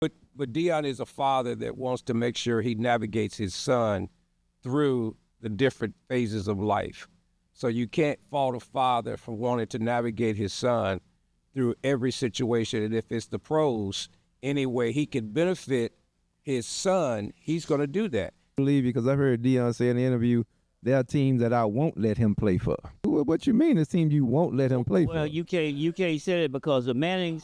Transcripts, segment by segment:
But Dion is a father that wants to make sure he navigates his son through the different phases of life. So you can't fault a father for wanting to navigate his son through every situation. And if it's the pros, any way he can benefit his son, he's going to do that. I believe because I heard Dion say in the interview, there are teams that I won't let him play for. What you mean, the team you won't let him play for? Well, you can't say it because the Mannings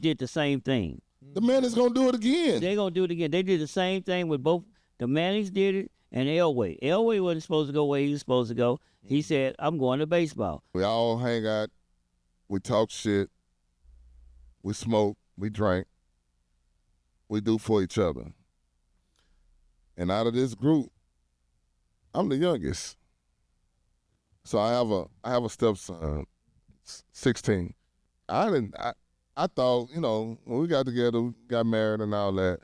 did the same thing. The Mannings gonna do it again. They're gonna do it again. They did the same thing with both. The Mannings did it, and Elway. Elway wasn't supposed to go where he was supposed to go. He said, "I'm going to baseball." We all hang out. We talk shit. We smoke. We drink. We do for each other. And out of this group, I'm the youngest. So I have a stepson, 16. I thought, when we got together, got married and all that,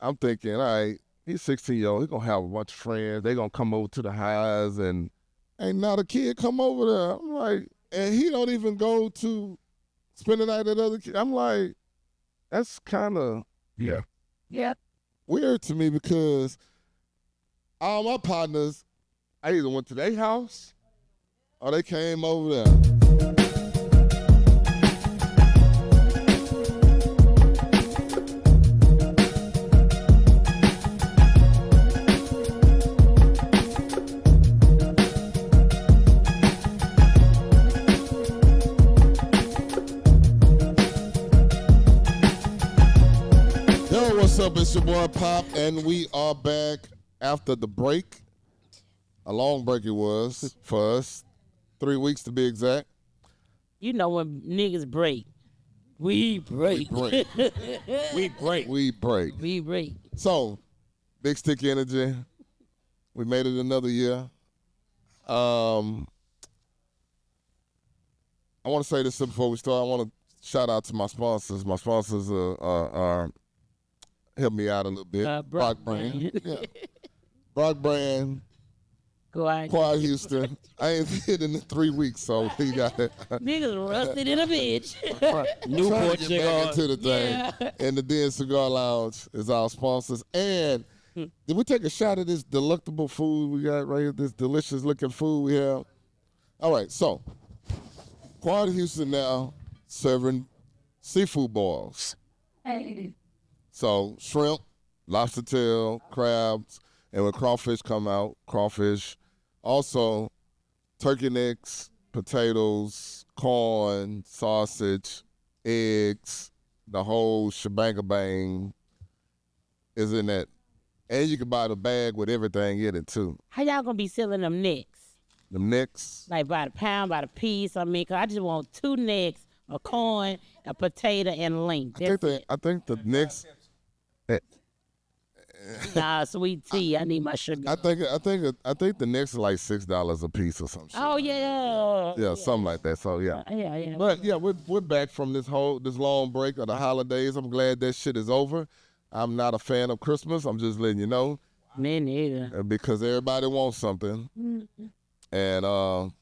I'm thinking, all right, he's 16-year-old. He's going to have a bunch of friends. They going to come over to the house and ain't not a kid come over there. I'm like, and he don't even go to spend the night at other kids. I'm like, that's kind of weird to me because all my partners, I either went to their house or they came over there. Yo, what's up? It's your boy Pop, and we are back after the break. A long break it was for us. 3 weeks to be exact. You know when niggas break, we break. We break. We break. We break. So, Big Stick Energy. We made it another year. I want to say this before we start. I want to shout out to my sponsors. My sponsors are help me out a little bit. Brock Brand. Yeah. Brock Brand. Quiet Houston. I ain't hit in 3 weeks, so he got it. Niggas rusted in a bitch. Newport cigar into the thing. Yeah. And the Den Cigar Lounge is our sponsors. And did we take a shot of this delectable food we got right here? This delicious looking food we have. All right, so Quiet Houston now serving seafood boils. So shrimp, lobster tail, crabs, and when crawfish come out, crawfish. Also, turkey necks, potatoes, corn, sausage, eggs, the whole shebang is in that. And you can buy the bag with everything in it, too. How y'all gonna be selling them necks? Them necks? Like by the pound, by the piece. I mean, 'cause I just want 2 necks, a corn, a potato, and link. I think the necks. Nah, sweet tea. I need my sugar. I think the necks are like $6 a piece or something. Oh yeah. Yeah, something like that. So yeah. Yeah. But yeah, we're back from this long break of the holidays. I'm glad that shit is over. I'm not a fan of Christmas. I'm just letting you know. Me neither. Because everybody wants something. Mm-hmm. And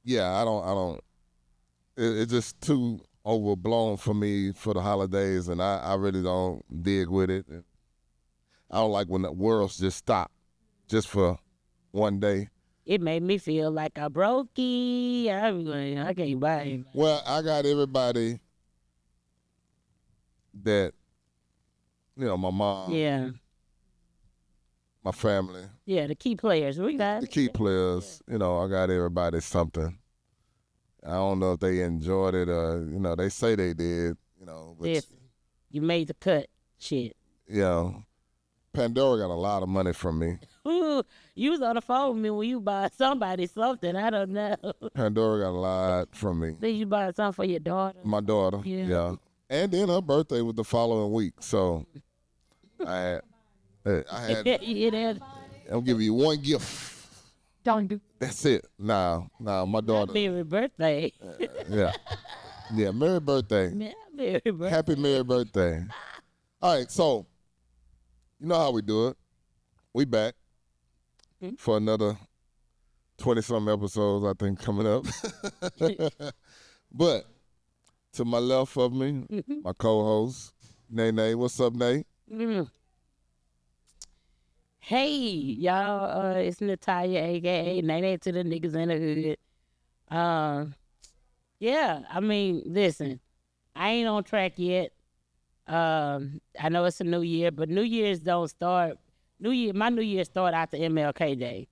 yeah, I don't. It's just too overblown for me for the holidays, and I really don't dig with it. I don't like when the world's just stop just for one day. It made me feel like a brokey. I can't buy it. Well, I got everybody that, my mom. Yeah. My family. Yeah, the key players. We got the key players. I got everybody something. I don't know if they enjoyed it or, they say they did, but yes. You made the cut. Shit. Pandora got a lot of money from me. Ooh, you was on the phone with me when you buy somebody something. I don't know. Pandora got a lot from me. Did you buy something for your daughter? My daughter, yeah. And then her birthday was the following week, so I had. I'll give you one gift. Don't do. That's it. Nah, my daughter. Merry birthday. Yeah, merry birthday. Merry birthday. Happy merry birthday. All right, so you know how we do it. We back for another 20-something episodes, I think, coming up. But to my left of me, my co-host, Nay. What's up, Nay? Mm. Hey, y'all, it's Natalia, aka Nene to the niggas in the hood. Yeah, I mean, listen, I ain't on track yet. I know it's a new year, but New Year's don't start. My New Year start after MLK Day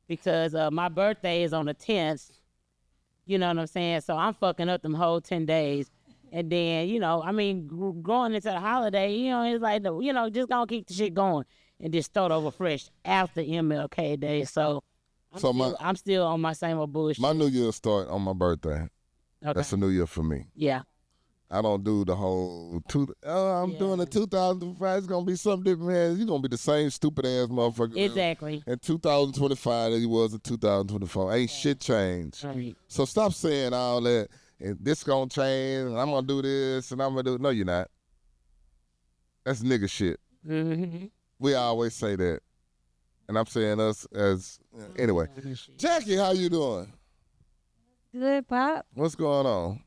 because my birthday is on the 10th. You know what I'm saying? So I'm fucking up them whole 10 days. And then, I mean, going into the holiday, it's like, just gonna keep the shit going and just start over fresh after MLK Day. So I'm still on my same old bullshit. My New Year start on my birthday. Okay. That's a New Year for me. Yeah. I don't do the whole doing the 2005. It's gonna be something different, man. You're gonna be the same stupid ass motherfucker. Exactly. In 2025 that you was in 2024. Ain't shit changed. Right. So stop saying all that. And this gonna change. And I'm gonna do this. And I'm gonna do. No, you're not. That's nigga shit. Mm-hmm. We always say that. And I'm saying us as anyway. Jackie, how you doing? Good, Pop. What's going on?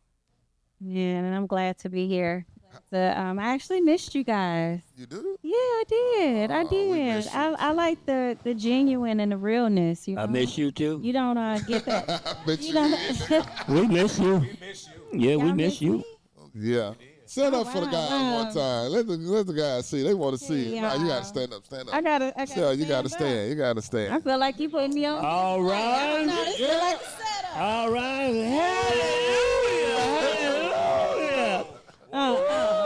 Yeah, and I'm glad to be here. I actually missed you guys. You do? Yeah, I did. I we did. miss you. I like the genuine and the realness. You know? I miss you too. You don't get that. I bet you don't. We miss you. Yeah, we Y'all miss you. me? Yeah. Stand up for the guys wow. one time. Let the guys see. They want to see. Yeah. Nah, you gotta stand up. I gotta. Yeah, you gotta stand up. stand. You gotta stand. I feel like you putting me on. All right. No, this feel like a setup. All right. Hallelujah. Hallelujah.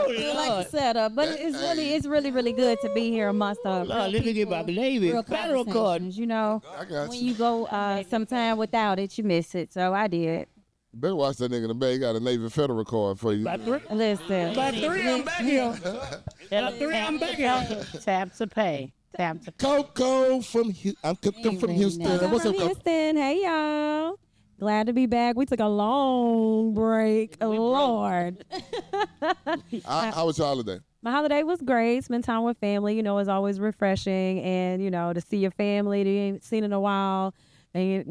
Feel like a setup, but it's really good to be here amongst Lord, let me get my baby real federal card. conversations. You know, I got when you. you go sometime without it, you miss it. So I did. Better watch that nigga in the back. He got a Navy Federal card for you. Listen. By three, I'm back here. By three, I'm back here. Tap to pay. Tap to pay. Coco from I'm Coco from Houston. What's up, Coco? Houston. Hey, y'all. Glad to be back. We took a long break. Lord. How was your holiday? My holiday was great. Spend time with family. It's always refreshing. And, to see your family that you ain't seen in a while. And,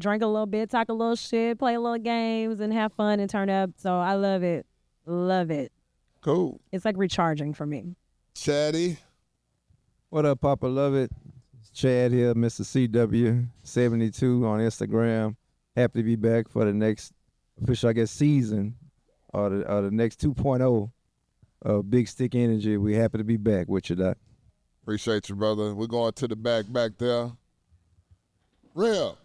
drink a little bit, talk a little shit, play a little games, and have fun and turn up. So I love it. Love it. Cool. It's like recharging for me. Chatty. What up, Papa? Love it. It's Chad here, Mr. CW72 on Instagram. Happy to be back for the next official, season or the next 2.0 of Big Stick Energy. We happy to be back with you, Doc. Appreciate you, brother. We're going to the back there. Real.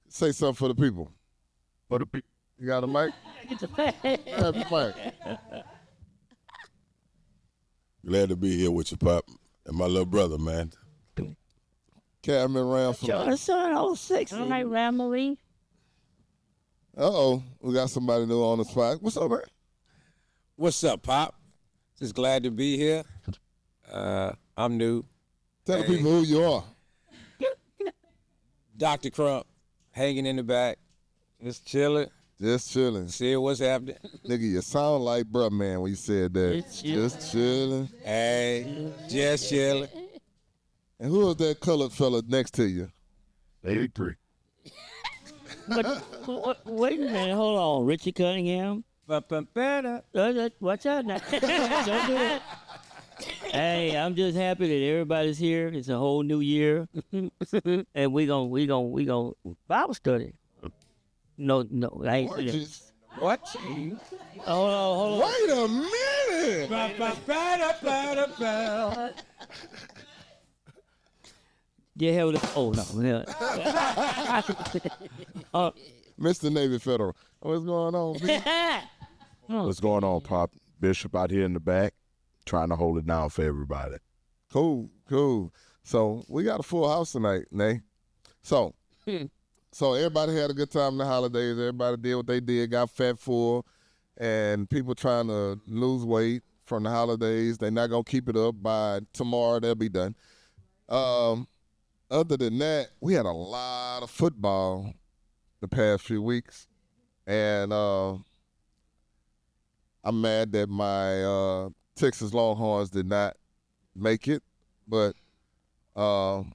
Say something for the people. For the people. You got a mic? Get the pay. Grab the mic. Glad to be here with you, Pop, and my little brother, man. Cabinet around from. Your son, 06. All right, Ramily. Uh-oh. We got somebody new on the spot. What's up, man? What's up, Pop? Just glad to be here. I'm new. Tell the people who you are. Dr. Crump, hanging in the back, just chilling, Just chilling. see what's happening. Nigga, you sound like bruh man when you said that. Just chilling. Hey, just chilling. And who is that colored fella next to you? 83. Wait a minute, hold on. Richie Cunningham? Watch out now. Don't do that. Hey, I'm just happy that everybody's here. It's a whole new year. And we gon' Bible study. No, I ain't say that. What? Hold on. Wait a minute. Yeah, hell, oh no. Mr. Navy Federal. What's going on, B? What's going on, Pop? Bishop out here in the back, trying to hold it down for everybody. Cool. So we got a full house tonight, Nay. So everybody had a good time in the holidays. Everybody did what they did, got fat full, and people trying to lose weight from the holidays. They're not gonna keep it up. By tomorrow, they'll be done. Other than that, we had a lot of football the past few weeks, and I'm mad that my Texas Longhorns did not make it, but the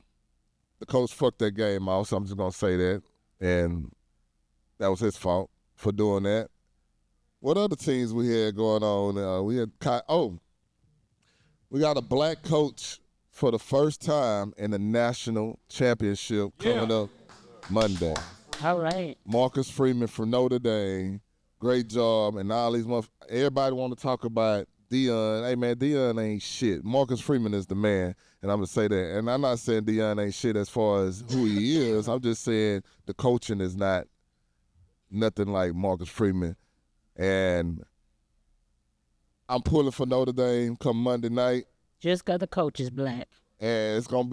coach fucked that game off, so I'm just going to say that, and that was his fault for doing that. What other teams we had going on? We got a black coach for the first time in the national championship coming up Monday. All right. Marcus Freeman from Notre Dame. Great job. And all these everybody want to talk about Deion. Hey, man, Deion ain't shit. Marcus Freeman is the man, and I'm going to say that. And I'm not saying Deion ain't shit as far as who he is. I'm just saying the coaching is not nothing like Marcus Freeman. And I'm pulling for Notre Dame come Monday night. Just 'cause the coach is black. And it's gonna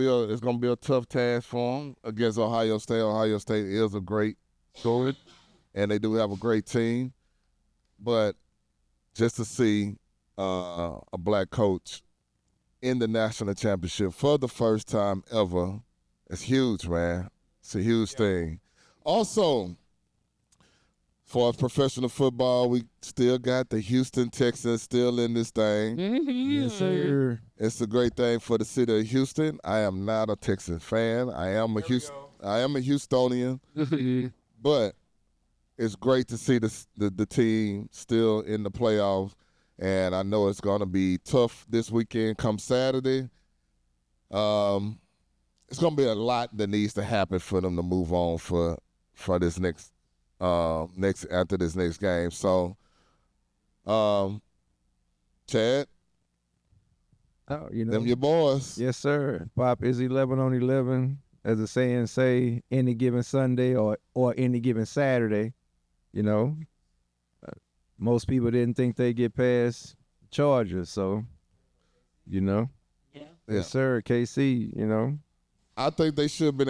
be a tough task for them against Ohio State. Ohio State is a great school, and they do have a great team. But just to see a black coach in the national championship for the first time ever, it's huge, man. It's a huge thing. Also, for professional football, we still got the Houston Texans still in this thing. Yes, sir. It's a great thing for the city of Houston. I am not a Texans fan. I am a Houstonian. But it's great to see the team still in the playoffs. And I know it's going to be tough this weekend come Saturday. It's going to be a lot that needs to happen for them to move on for this next after this next game. So, Chad, them your boys. Yes, sir. Pop is 11 on 11, as the saying say, any given Sunday or any given Saturday. You know, most people didn't think they'd get past Chargers, so, you know. Yeah. Yes, sir. KC, you know. I think they should be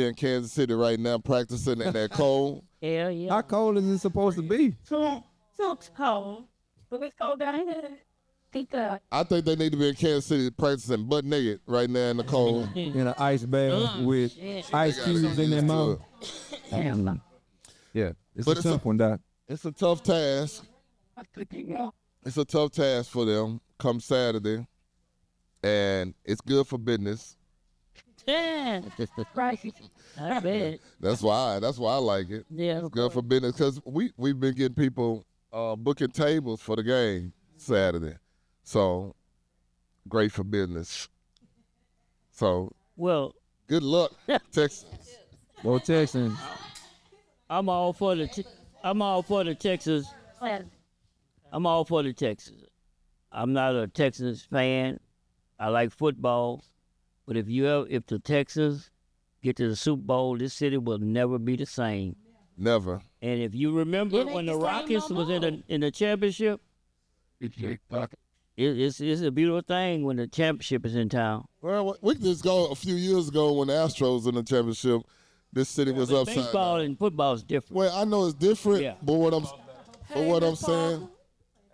in Kansas City right now practicing in that cold. Hell yeah. How cold is it supposed to be? So cold. But it's cold down here. I think they need to be in Kansas City practicing butt naked right now in the cold. In an ice bath with ice cubes in their mouth. Damn. Yeah, it's But a tough one, Doc. It's a tough task. It's a tough task for them come Saturday. And it's good for business. Yeah. Right. I bet. That's why I like it. Yeah. It's good for business because we've been getting people booking tables for the game Saturday. So, great for business. So, Well, good luck, Texas. Well, Texans. I'm all for the Texas. I'm all for the Texans. I'm not a Texans fan. I like football, but if the Texans get to the Super Bowl, this city will never be the same. Never. And if you remember It ain't when the the same Rockets no was more. in the championship, it's a beautiful thing when the championship is in town. Well, we can just go a few years ago when the Astros in the championship. This city was upside Baseball down. and football is different. Well, I know it's different, Yeah. but what I'm saying,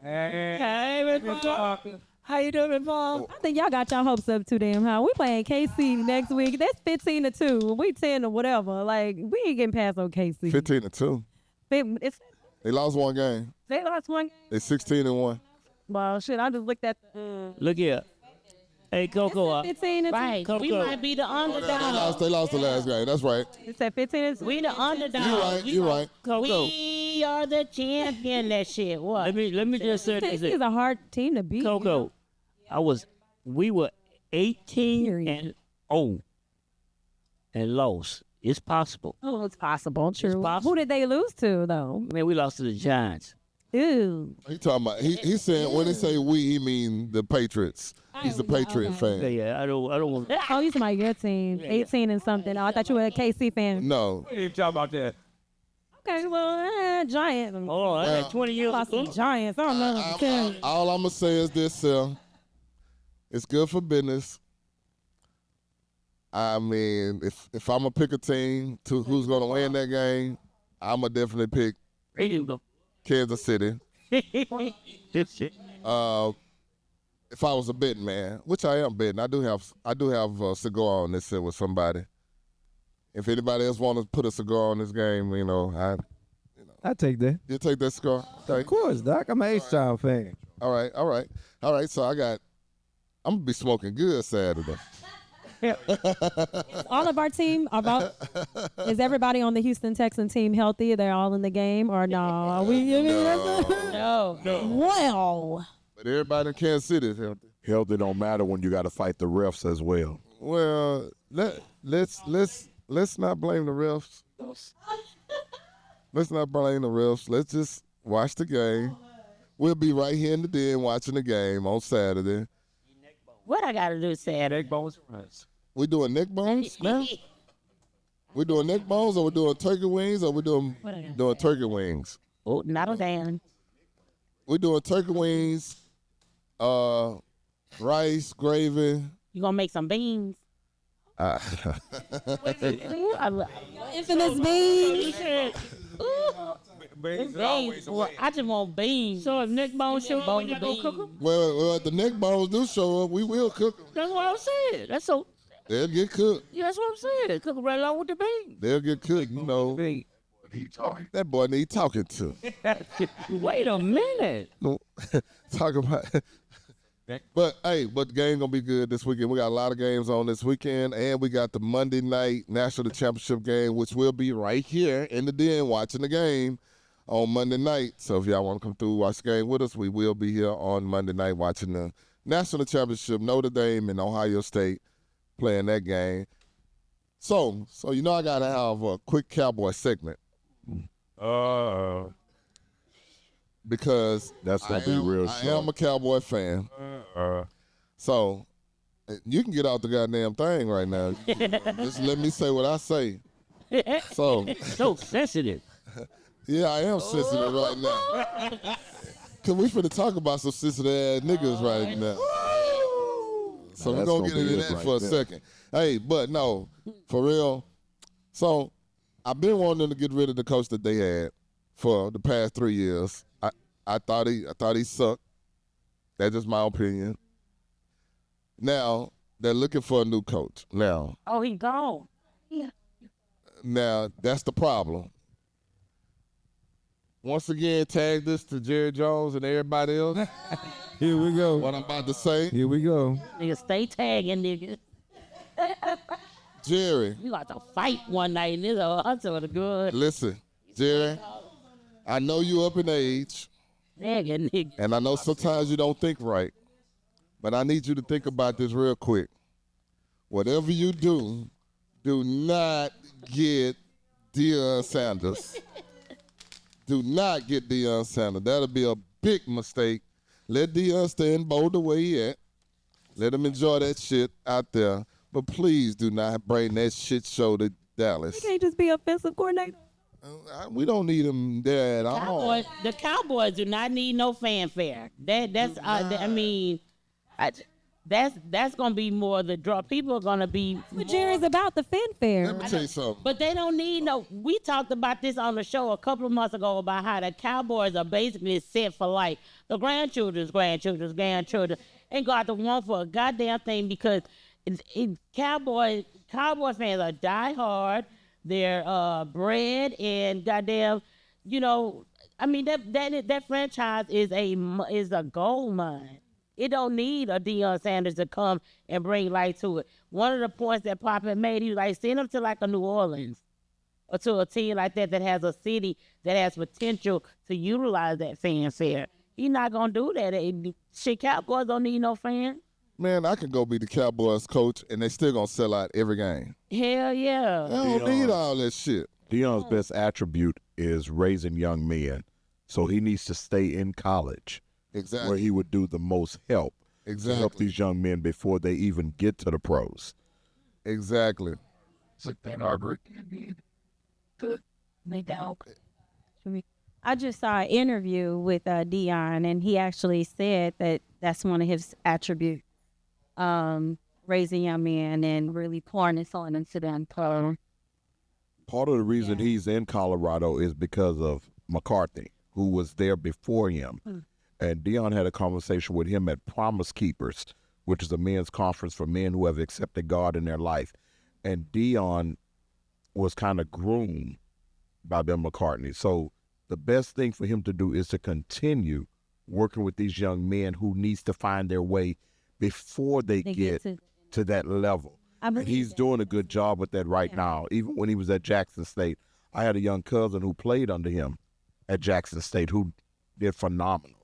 Hey, Mr. Parker. How you doing, Paul? I think y'all got y'all hopes up too damn high. We playing KC next week. That's 15-2. We 10 or whatever. Like, we ain't getting past OKC. 15-2. It's, They lost one game. they lost one game. They 16-1. Well, shit, I just looked at the Look here. Hey, Coco. 15-2. Right. We Coco. might be the underdog. They lost the last game. That's right. It said 15-2. We the underdog. You're right. Coco. We are the champion. That shit. What? Let me just say Texas this. is a hard team to beat. Coco, we were 18-0 and lost. It's possible. Oh, it's possible. True. possible. Who did they lose to, though? Man, we lost to the Giants. Ew. He talking about he saying when they say we, he mean the Patriots. He's a Patriot fan. Yeah, I don't want. Oh, you talking about your team. 18 and something. Oh, I thought you were a KC fan. No, We ain't talking about that. Okay, well, Giants. Hold on, I got 20 years Lost ago. some Giants. I don't know. all I'm gonna say is this: it's good for business. I mean, if I'm gonna pick a team to who's gonna win that game, I'm gonna definitely pick Ready to go. Kansas City. This shit. If I was a betting man, which I am betting, I do have a cigar on this set with somebody. If anybody else want to put a cigar on this game, I take that. you take that cigar. Of course, Doc. I'm an H-Town fan. All right. So I'm gonna be smoking good Saturday. All of our team is everybody on the Houston Texan team healthy? They're all in the game or no? Are we No. Well, But everybody in Kansas City is healthy. Healthy don't matter when you got to fight the refs as well. Well, let's not blame the refs. Let's not blame the refs. Let's just watch the game. We'll be right here in the den watching the game on Saturday. What I gotta do Saturday? We doing neck bones now? We doing neck bones, or we doing turkey wings, or we doing turkey wings? Oh, not a damn. We doing turkey wings, rice, gravy. You gonna make some beans? infamous beans. Beans. Well, I just want beans. So if neck bones show up, you gonna cook them? Well, if the neck bones do show up, we will cook them. That's what I'm saying. That's so. They'll get cooked. Yeah, that's what I'm saying. Cook them right along with the beans. They'll get cooked, you know. That boy need talking to. Wait a minute. No, talk about. But the game gonna be good this weekend. We got a lot of games on this weekend, and we got the Monday night national championship game, which will be right here in the den watching the game on Monday night. So if y'all want to come through watch the game with us, we will be here on Monday night watching the national championship. Notre Dame and Ohio State playing that game. So you know I gotta have a quick Cowboy segment. Because that's gonna be real. I am a Cowboy fan. So you can get out the goddamn thing right now. Just let me say what I say. So sensitive. Yeah, I am sensitive right now. Cause we finna talk about some sensitive ass niggas right now. So we're gonna get into that for a second. Hey, but no, for real. So I've been wanting them to get rid of the coach that they had for the past 3 years. I thought he sucked. That's just my opinion. Now they're looking for a new coach. Now. Oh, he gone. Yeah. Now that's the problem. Once again, tag this to Jerry Jones and everybody else. Here we go. What I'm about to say. Here we go. Nigga, stay tagging, nigga. Jerry. You got to fight one night, and this hunter with a good. Listen, Jerry, I know you up in age. Tagging, nigga. And I know sometimes you don't think right. But I need you to think about this real quick. Whatever you do not get Deion Sanders. Do not get Deion Sanders. That'll be a big mistake. Let Deion stay in Boulder where he at. Let him enjoy that shit out there. But please do not bring that shit show to Dallas. You can't just be offensive coordinator. We don't need him there at all. The Cowboys do not need no fanfare. That's gonna be more the draw. People are gonna be. But Jerry's about the fanfare. Let me tell you something. But they don't need no. We talked about this on the show a couple of months ago about how the Cowboys are basically set for life. The grandchildren ain't got to want for a goddamn thing because Cowboy fans are diehard. They're bred and goddamn, that franchise is a gold mine. It don't need a Deion Sanders to come and bring light to it. One of the points that Papa made, he was like, send them to like a New Orleans or to a team like that has a city that has potential to utilize that fanfare. He's not gonna do that. Shit, Cowboys don't need no fans. Man, I can go be the Cowboys coach and they still gonna sell out every game. Hell yeah. They don't need all that shit. Deion's best attribute is raising young men. So he needs to stay in college. Exactly. Where he would do the most help. Exactly. To help these young men before they even get to the pros. Exactly. It's like Van Arbor. I just saw an interview with Deion, and he actually said that that's one of his attributes. Raising young men and really pouring his soul into them. Part of the reason he's in Colorado is because of McCarthy, who was there before him. And Deion had a conversation with him at Promise Keepers, which is a men's conference for men who have accepted God in their life. And Deion was kind of groomed by Bill McCartney. So the best thing for him to do is to continue working with these young men who needs to find their way before they get to that level. I believe And he's doing a good job with that right now. Even when he was at Jackson State, I had a young cousin who played under him at Jackson State who did phenomenal.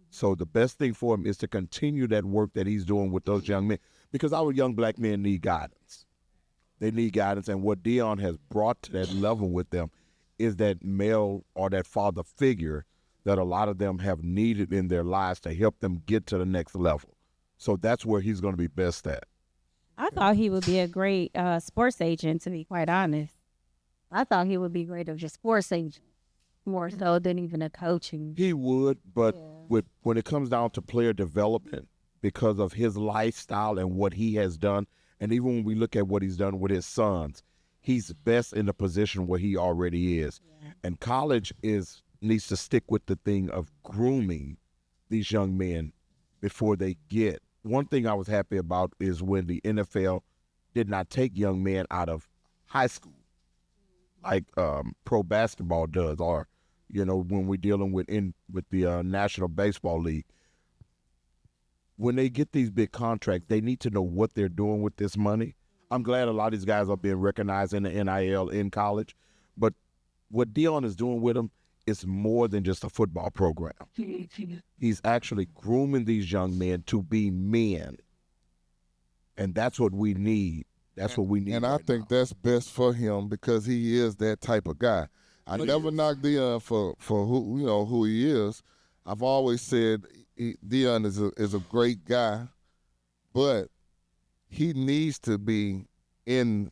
So the best thing for him is to continue that work that he's doing with those young men, because our young black men need guidance. They need guidance, and what Dion has brought to that level with them is that male or that father figure that a lot of them have needed in their lives to help them get to the next level. So that's where he's going to be best at. I thought he would be a great sports agent, to be quite honest. I thought he would be great as a sports agent, more so than even a coaching. He would, but when it comes down to player development, because of his lifestyle and what he has done, and even when we look at what he's done with his sons, he's best in the position where he already is. Yeah. And college needs to stick with the thing of grooming these young men before they get. One thing I was happy about is when the NFL did not take young men out of high school like pro basketball does, or when we're dealing with the National Baseball League. When they get these big contracts, they need to know what they're doing with this money. I'm glad a lot of these guys are being recognized in the NIL in college, but what Dion is doing with them is more than just a football program. He's actually grooming these young men to be men, and that's what we need. That's what we need. And I think that's best for him because he is that type of guy. I never knocked Dion for who he is. I've always said Dion is a great guy, but he needs to be in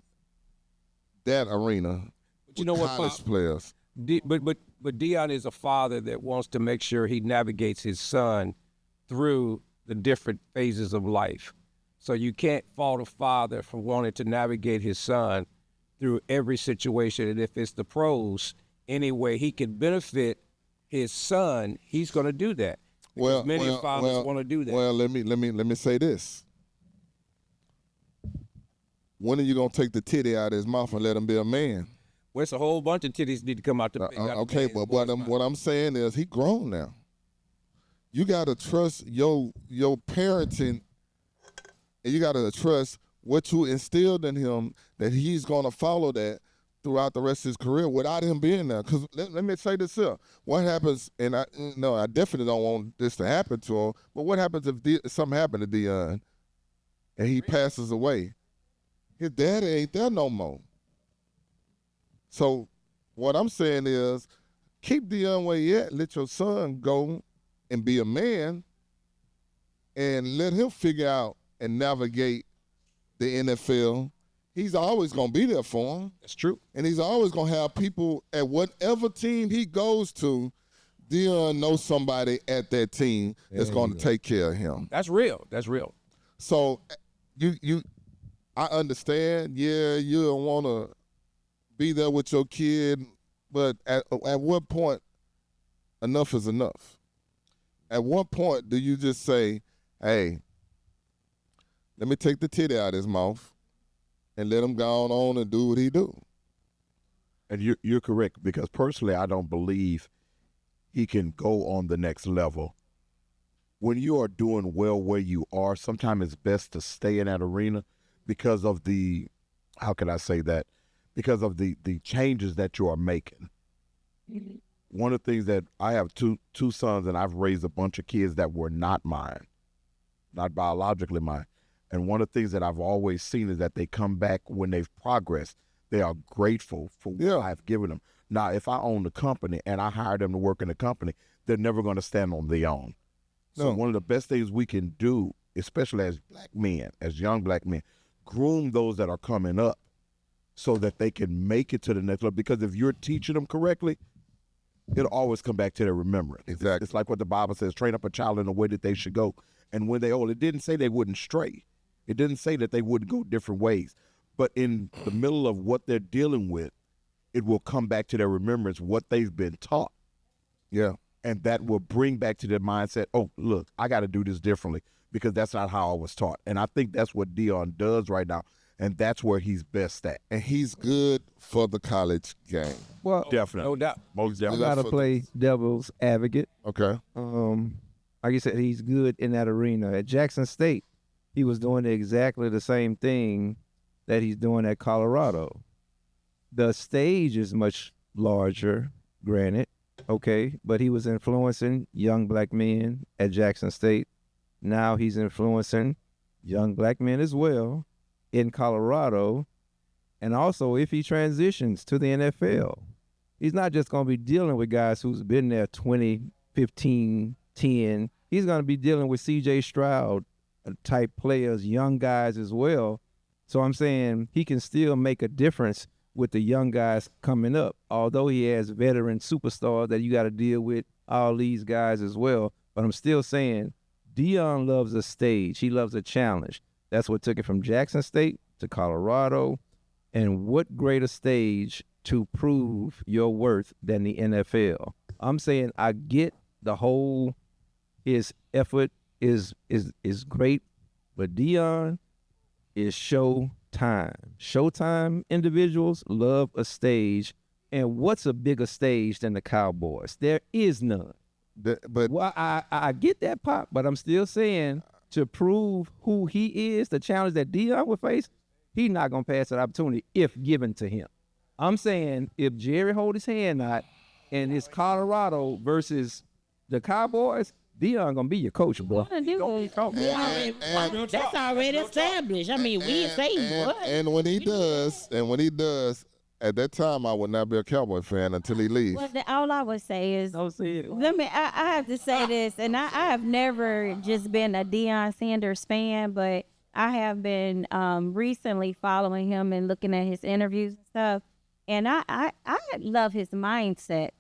that arena. But you know what, college players. But Dion is a father that wants to make sure he navigates his son through the different phases of life. So you can't fault a father for wanting to navigate his son through every situation. And if it's the pros, any way he can benefit his son, he's going to do that. Because many fathers want to do that. Well, let me say this. When are you going to take the titty out of his mouth and let him be a man? Well, it's a whole bunch of titties need to come out the okay, but what I'm saying is he grown now. You got to trust your parenting, and you got to trust what you instilled in him, that he's going to follow that throughout the rest of his career without him being there. Because let me say this here. What happens, and I definitely don't want this to happen to him, but what happens if something happened to Dion and he passes away? His daddy ain't there no more. So what I'm saying is keep Dion where he at, let your son go and be a man, and let him figure out and navigate the NFL. He's always going to be there for him. That's true. And he's always going to have people at whatever team he goes to, Dion knows somebody at that team that's going to take care of him. That's real. That's real. So I understand, you don't want to be there with your kid, but at what point enough is enough? At what point do you just say, hey, let me take the titty out of his mouth and let him go on and do what he do? And you're correct, because personally I don't believe he can go on the next level. When you are doing well where you are, sometimes it's best to stay in that arena because of the, how can I say that? Because of the changes that you are making. Mm-hmm. One of the things that I have two sons, and I've raised a bunch of kids that were not mine, not biologically mine. And one of the things that I've always seen is that they come back when they've progressed. They are grateful for what I've given them. Now, if I own the company and I hire them to work in the company, they're never going to stand on their own. So one of the best things we can do, especially as black men, as young black men, groom those that are coming up so that they can make it to the next level. Because if you're teaching them correctly, it'll always come back to their remembrance. Exactly. It's like what the Bible says, train up a child in the way that they should go. And when they old, it didn't say they wouldn't stray. It didn't say that they wouldn't go different ways. But in the middle of what they're dealing with, it will come back to their remembrance what they've been taught. Yeah. And that will bring back to their mindset, oh, look, I got to do this differently because that's not how I was taught. And I think that's what Dion does right now, and that's where he's best at. And he's good for the college game. Well, definitely. No doubt. Most I definitely. got to play devil's advocate. Okay. Like you said, he's good in that arena. At Jackson State, he was doing exactly the same thing that he's doing at Colorado. The stage is much larger, granted, okay, but he was influencing young black men at Jackson State. Now he's influencing young black men as well in Colorado. And also, if he transitions to the NFL, he's not just going to be dealing with guys who's been there 20, 15, 10. He's going to be dealing with C.J. Stroud type players, young guys as well. So I'm saying he can still make a difference with the young guys coming up, although he has veteran superstars that you got to deal with, all these guys as well. But I'm still saying Deion loves a stage. He loves a challenge. That's what took it from Jackson State to Colorado. And what greater stage to prove your worth than the NFL? I'm saying I get the whole, his effort is great, but Deion is showtime. Showtime individuals love a stage, and what's a bigger stage than the Cowboys? There is none. But Well, I get that, Pop, but I'm still saying to prove who he is, the challenge that Deion would face, he's not going to pass that opportunity if given to him. I'm saying if Jerry hold his hand out and it's Colorado versus the Cowboys, Deion going to be your coach, boy. That's already established. I mean, we say what? and when he does, at that time I would not be a Cowboy fan until he leaves. Well, all I would say is, Don't say it. I have to say this, and I have never just been a Deion Sanders fan, but I have been recently following him and looking at his interviews and stuff, and I love his mindset.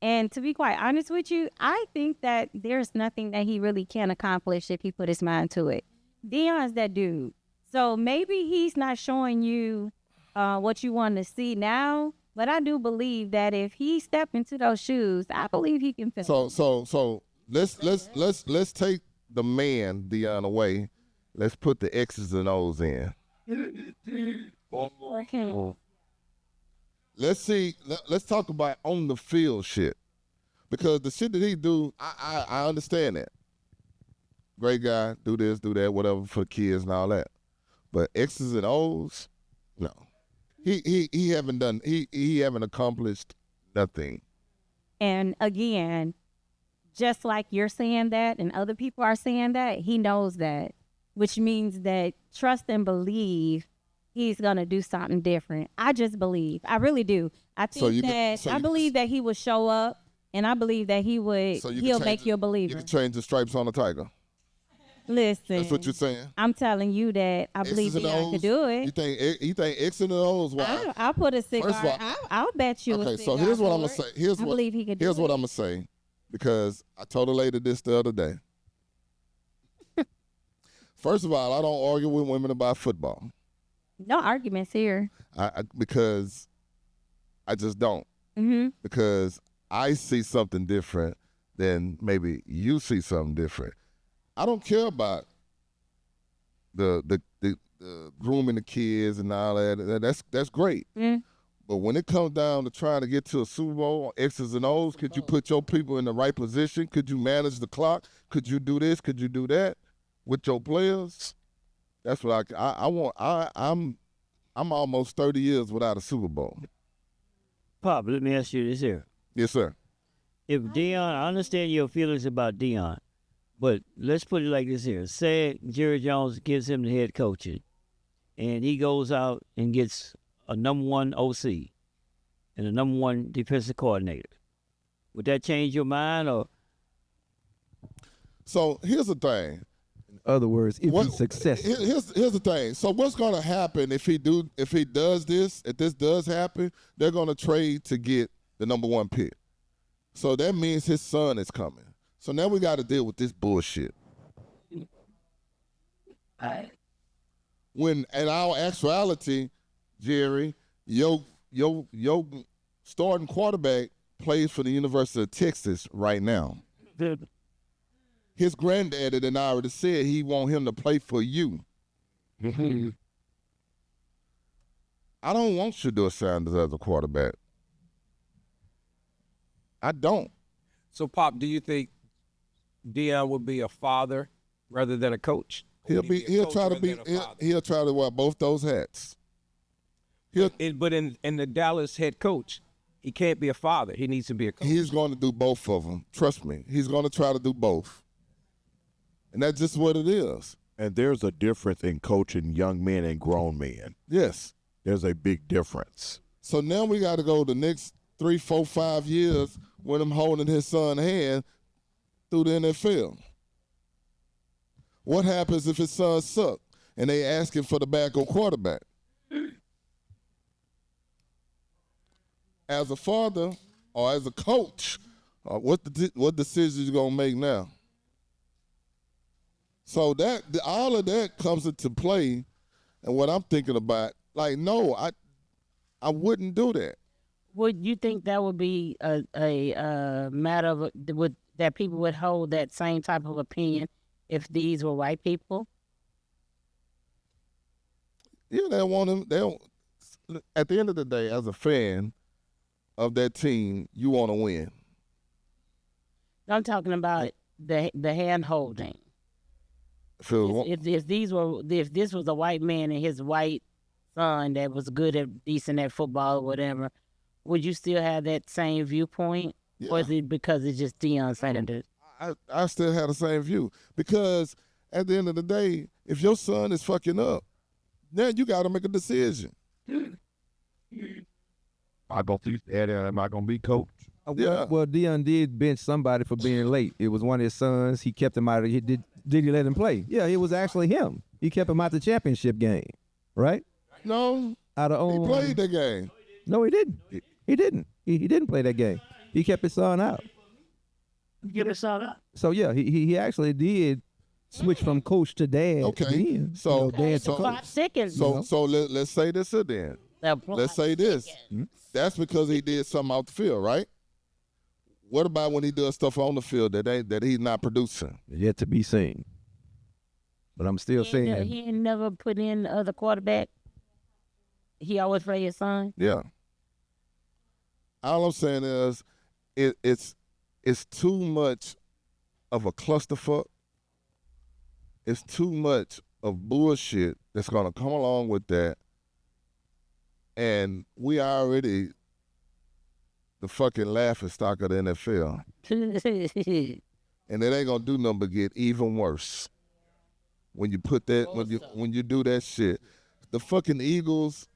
And to be quite honest with you, I think that there's nothing that he really can accomplish if he put his mind to it. Deion's that dude. So maybe he's not showing you what you want to see now, but I do believe that if he stepped into those shoes, I believe he can finish. So let's take the man Deion away. Let's put the X's and O's in. Let's talk about on the field shit. Because the shit that he do, I understand that. Great guy, do this, do that, whatever for the kids and all that. But X's and O's, no. He haven't accomplished nothing. And again, just like you're saying that and other people are saying that, he knows that, which means that trust and believe he's going to do something different. I just believe. I really do. I think I believe that he will show up, and I believe that he'll make you a believer. You can change the stripes on the tiger. Listen. That's what you're saying? I'm telling you that I believe Deion could do it. You think X and O's? Why? I'll put a cigar. First of all, I'll bet you okay, a cigar. so here's what I'm for going to it. say. I believe he could do Here's it. what I'm going to say, because I told a lady this the other day. First of all, I don't argue with women about football. No arguments here. Because I just don't. Mm-hmm. Because I see something different than maybe you see something different. I don't care about the grooming the kids and all that. That's great. Mm. But when it comes down to trying to get to a Super Bowl, X's and O's, could you put your people in the right position? Could you manage the clock? Could you do this? Could you do that with your players? That's what I want. I'm almost 30 years without a Super Bowl. Pop, let me ask you this here. Yes, sir. If Deion, I understand your feelings about Deion, but let's put it like this here. Say Jerry Jones gives him the head coaching, and he goes out and gets a number one OC and a number one defensive coordinator. Would that change your mind? Or So here's the thing. In other words, if he's successful. Here's the thing. So what's going to happen if he does this? If this does happen, they're going to trade to get the number one pick. So that means his son is coming. So now we got to deal with this bullshit. When in our actuality, Jerry, your starting quarterback plays for the University of Texas right now. His granddaddy then already said he want him to play for you. I don't want Shedeur Sanders as a quarterback. I don't. So, Pop, do you think Deion would be a father rather than a coach? He'll try to wear both those hats. But in the Dallas head coach, he can't be a father. He needs to be a coach. He's going to do both of them. Trust me. He's going to try to do both. And that's just what it is. And there's a difference in coaching young men and grown men. Yes. There's a big difference. So now we got to go the next 3, 4, 5 years when I'm holding his son's hand through the NFL. What happens if his son suck and they asking for the backup quarterback? As a father or as a coach, what decisions you gonna make now? So all of that comes into play, and what I'm thinking about, like, no, I wouldn't do that. Would you think that would be a matter of that people would hold that same type of opinion if these were white people? Yeah, they want them. They don't. At the end of the day, as a fan of that team, you want to win. I'm talking about the hand holding. If this was a white man and his white son that was good at decent at football or whatever, would you still have that same viewpoint? Yeah. Or is it because it's just Deion saying it? I still have the same view, because at the end of the day, if your son is fucking up, then you got to make a decision. I go through that. Am I gonna be coach? Yeah. Well, Deion did bench somebody for being late. It was one of his sons. He kept him out of. Did he let him play? Yeah, it was actually him. He kept him out the championship game, right? No, Out of he played the game. No, he didn't. He didn't. He didn't play that game. He kept his son out. Get his son up. So yeah, he actually did switch from coach to dad. Okay. Then, So- dad to so- coach. 5 seconds. So let's say this then. Let's say this. That's because he did something out the field, right? What about when he does stuff on the field that he's not producing? Yet to be seen. But I'm still saying. He ain't never put in the other quarterback. He always play his son. Yeah. All I'm saying is, it's too much of a clusterfuck. It's too much of bullshit that's gonna come along with that. And we already the fucking laughing stock of the NFL. And it ain't gonna do nothing but get even worse. When you put that, when you do that shit. The fucking Eagles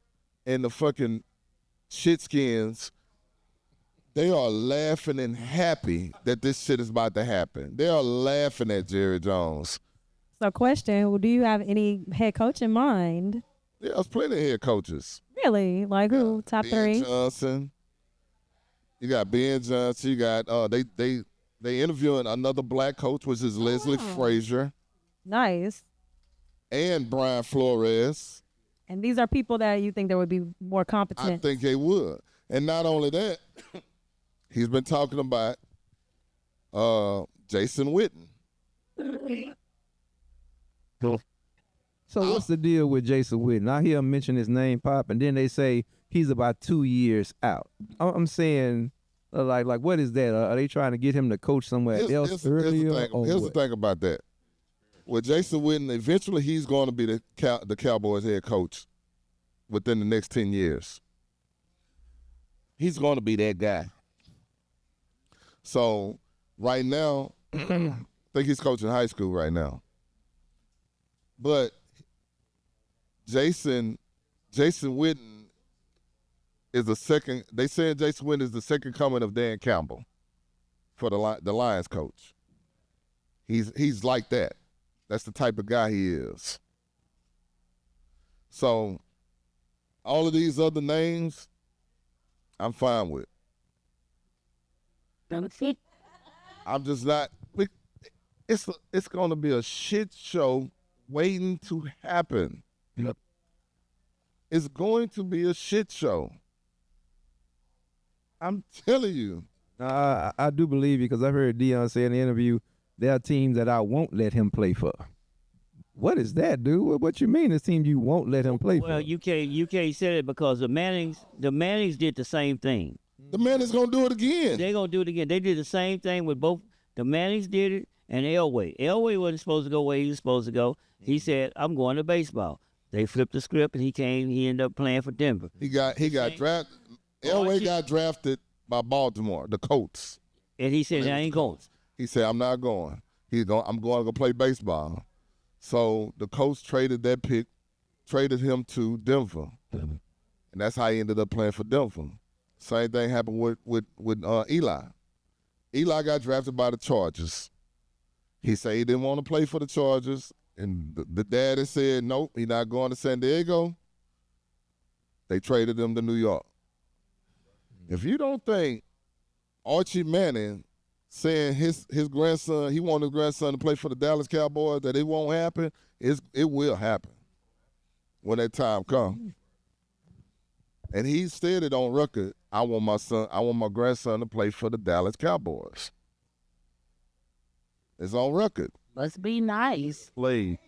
and the fucking shitskins, they are laughing and happy that this shit is about to happen. They are laughing at Jerry Jones. So, question: do you have any head coach in mind? Yeah, there's plenty of head coaches. Really? Like who? Top Ben 3? Johnson. You got Ben Johnson. You got they interviewing another black coach, which is Leslie Frazier Nice. and Brian Flores. And these are people that you think that would be more I competent. think they would. And not only that, he's been talking about Jason Witten. So what's the deal with Jason Witten? I hear him mention his name pop, and then they say he's about 2 years out. I'm saying, like what is that? Are they trying to get him to coach somewhere else earlier? Here's the thing about that. With Jason Witten, eventually he's going to be the Cowboys head coach within the next 10 years. He's going to be that guy. So right now, I think he's coaching high school right now. But Jason Witten is the second. They said Jason Witten is the second coming of Dan Campbell for the Lions coach. He's like that. That's the type of guy he is. So all of these other names, I'm fine with. I'm just not. It's going to be a shit show waiting to happen. Yep. It's going to be a shit show. I'm telling you. I do believe you because I heard Deion say in the interview, there are teams that I won't let him play for. What is that, dude? What you mean? This team you won't let him play for? Well, you can't say it because the Mannings did the same thing. The man is going to do it again. They're gonna do it again. They did the same thing with both. The Mannings did it, and Elway. Elway wasn't supposed to go where he was supposed to go. He said, "I'm going to baseball." They flipped the script, and he ended up playing for Denver. He got drafted. Elway got drafted by Baltimore, the Colts. And he said, I ain't going. He said, I'm not going. I'm going to go play baseball. So the Colts traded that pick, traded him to Denver. And that's how he ended up playing for Denver. Same thing happened with Eli. Eli got drafted by the Chargers. He said he didn't want to play for the Chargers. And the daddy said, nope, he's not going to San Diego. They traded him to New York. If you don't think Archie Manning saying his grandson, he wanted his grandson to play for the Dallas Cowboys, that it won't happen, it will happen when that time comes. And he said it on record, I want my grandson to play for the Dallas Cowboys. It's on record. Must be nice. Played.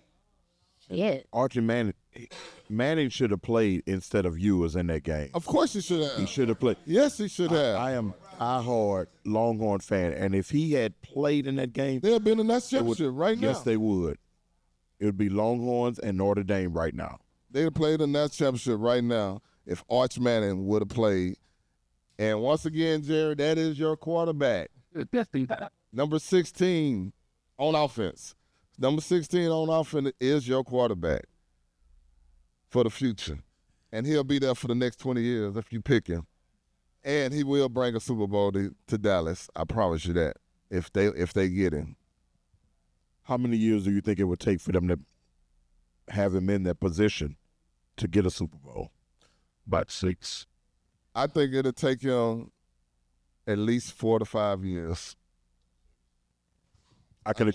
Shit. Archie Manning should have played instead of Ewers in that game. Of course he should have. He should have played. Yes, he should have. I am a diehard Longhorn fan, and if he had played in that game, they'd have been in that championship right now. Yes, they would. It would be Longhorns and Notre Dame right now. They'd have played in that championship right now if Arch Manning would have played. And once again, Jerry, that is your quarterback. Number 16 on offense. Number 16 on offense is your quarterback for the future. And he'll be there for the next 20 years if you pick him. And he will bring a Super Bowl to Dallas. I promise you that, if they get him. How many years do you think it would take for them to have him in that position to get a Super Bowl? About 6. I think it'll take him at least 4 to 5 years. I can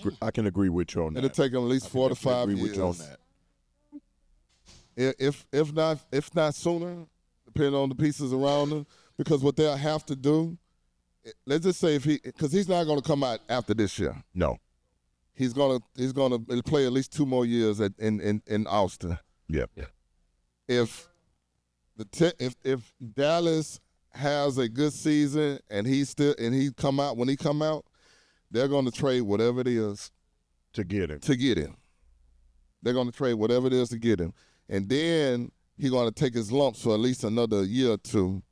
agree with you on that. It'll take him at least 4 to 5 years. With you on that. If not sooner, depending on the pieces around him, because what they'll have to do, let's just say because he's not going to come out after this year. No, he's gonna play at least 2 more years in Austin. Yeah. If Dallas has a good season and he come out, they're going to trade whatever it is to get him. They're going to trade whatever it is to get him. And then he's going to take his lumps for at least another year or 2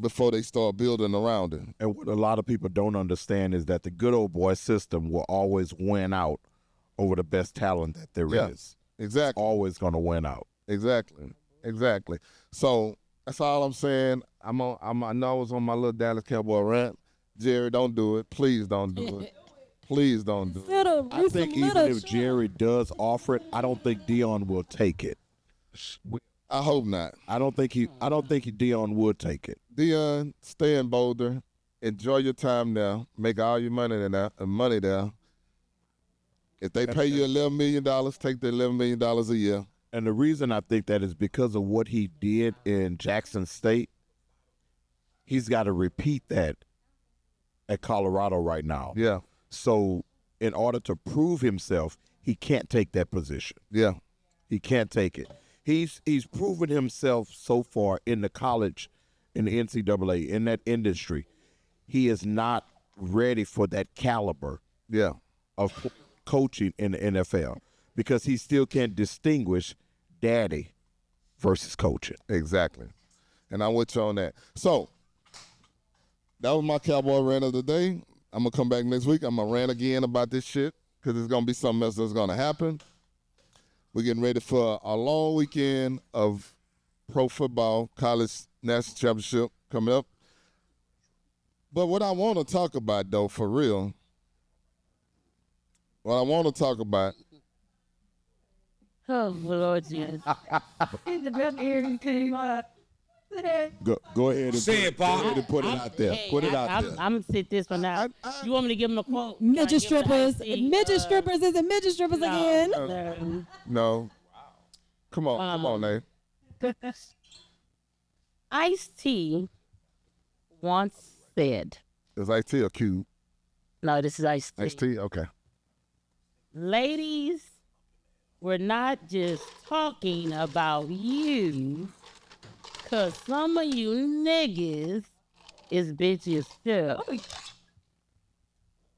before they start building around him. And what a lot of people don't understand is that the good old boy system will always win out over the best talent that there is. Exactly. It's always going to win out. Exactly. So that's all I'm saying. I know I was on my little Dallas Cowboy rant. Jerry, don't do it. Please don't do it. Please don't do it. I think even if Jerry does offer it, I don't think Dion will take it. I hope not. I don't think Dion would take it. Dion, stay in Boulder. Enjoy your time there. Make all your money there. If they pay you $11 million, take the $11 million a year. And the reason I think that is because of what he did in Jackson State. He's got to repeat that at Colorado right now. Yeah. So in order to prove himself, he can't take that position. Yeah. He can't take it. He's proven himself so far in the college, in the NCAA, in that industry. He is not ready for that caliber of coaching in the NFL because he still can't distinguish daddy versus coaching. Exactly. And I'm with you on that. So that was my Cowboy rant of the day. I'm going to come back next week. I'm going to rant again about this shit because there's going to be something else that's going to happen. We're getting ready for a long weekend of pro football, college national championship coming up. But what I want to talk about, though, for real, Oh, Lord Jesus. Go ahead and Say it, Bob. put it out there. Put it out there. I'm going to sit this one out. You want me to give him a quote? Midget strippers. Midget strippers. Is it midget strippers again? No. Come on, Nate. Ice-T once said. Is Ice-T or Cube? No, this is Ice-T. Ice-T? Okay. Ladies, we're not just talking about you, because some of you niggas is bitches too.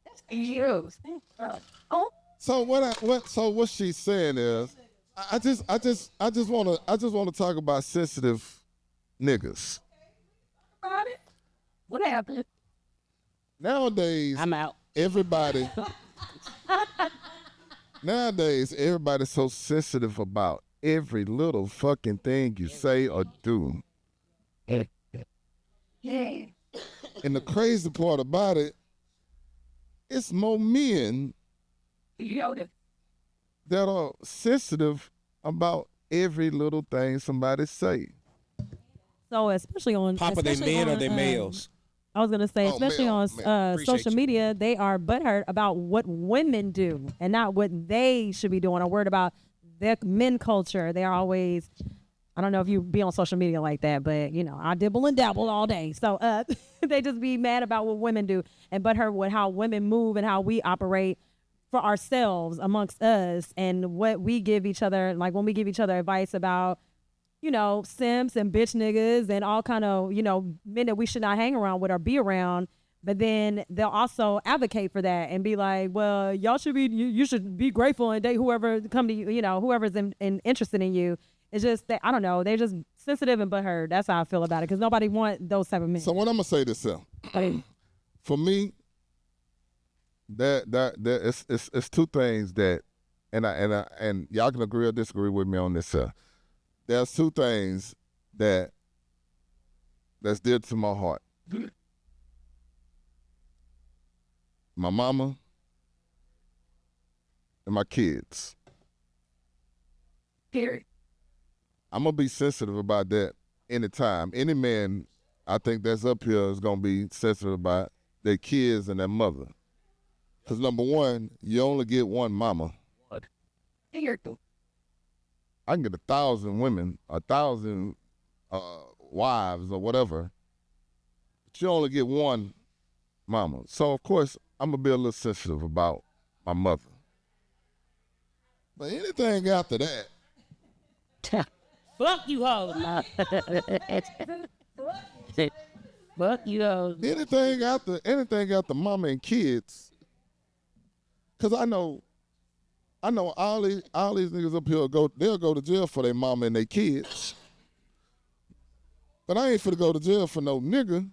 That's you. So what she's saying is, I just wanna talk about sensitive niggas. About it. What happened? Nowadays, I'm out. everybody's so sensitive about every little fucking thing you say or do. Yeah. And the crazy part about it, it's more men that are sensitive about every little thing somebody say. So especially on Papa, they especially men or on, they males? I was gonna say, Oh, especially male, on male. Appreciate social you. media, they are butthurt about what women do and not what they should be doing. Or worried about their men culture. They are always. I don't know if you be on social media like that, but you know, I dibble and dabble all day. So they just be mad about what women do and butthurt with how women move and how we operate for ourselves amongst us and what we give each other. Like when we give each other advice about, you know, simps and bitch niggas and all kind of, you know, men that we should not hang around with or be around. But then they'll also advocate for that and be like, well, y'all should be, you should be grateful and date whoever come to you, you know, whoever's interested in you. It's just that, I don't know, they're just sensitive and butthurt. That's how I feel about it because nobody want those type of men. So what I'm gonna say this here. For me, it's two things that, and y'all can agree or disagree with me on this here. There's two things that's dear to my heart. My mama and my kids. Period. I'm gonna be sensitive about that anytime. Any man I think that's up here is gonna be sensitive about their kids and their mother. Cause number one, you only get one mama. Here. I can get 1,000 women, 1,000 wives or whatever, but you only get one mama. So of course I'm gonna be a little sensitive about my mother. But anything after that, Fuck you hoes. No. Fuck you hoes. anything after mama and kids, cause I know all these niggas up here they'll go to jail for their mama and their kids. But I ain't finna go to jail for no nigga,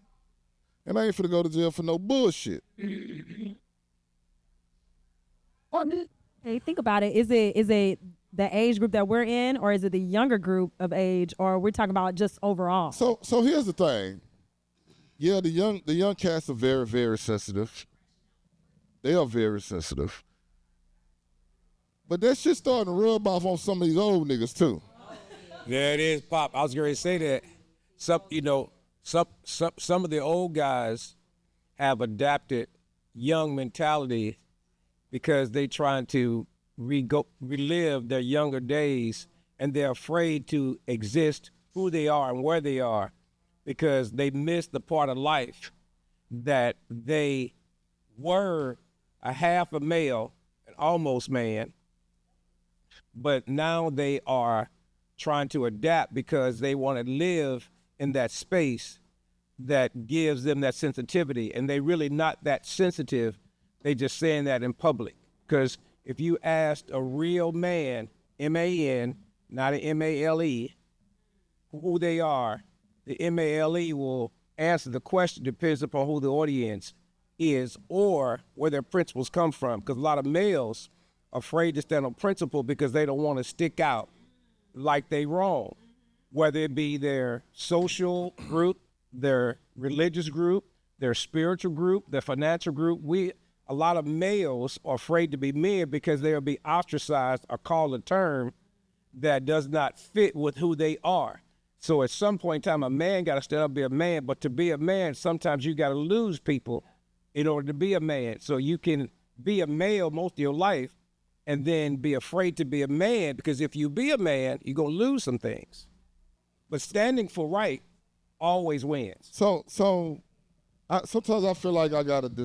and I ain't finna go to jail for no bullshit. Hey, think about it. Is it the age group that we're in, or is it the younger group of age, or we're talking about just overall? So here's the thing. Yeah, the young cats are very, very sensitive. They are very sensitive. But that shit starting to rub off on some of these old niggas too. There it is, Pop. I was going to say that. Some of the old guys have adapted young mentality because they trying to relive their younger days, and they're afraid to exist who they are and where they are because they missed the part of life that they were a half a male, an almost man, but now they are trying to adapt because they want to live in that space that gives them that sensitivity, and they really not that sensitive. They just saying that in public. Because if you asked a real man, M-A-N, not an M-A-L-E, who they are, the M-A-L-E will answer the question, depends upon who the audience is or where their principles come from. Because a lot of males are afraid to stand on principle because they don't want to stick out like they wrong, whether it be their social group, their religious group, their spiritual group, their financial group. A lot of males are afraid to be men because they'll be ostracized or called a term that does not fit with who they are. So at some point in time, a man got to stand up and be a man, but to be a man, sometimes you got to lose people in order to be a man. So you can be a male most of your life and then be afraid to be a man, because if you be a man, you're going to lose some things. But standing for right always wins. So sometimes I feel like I gotta do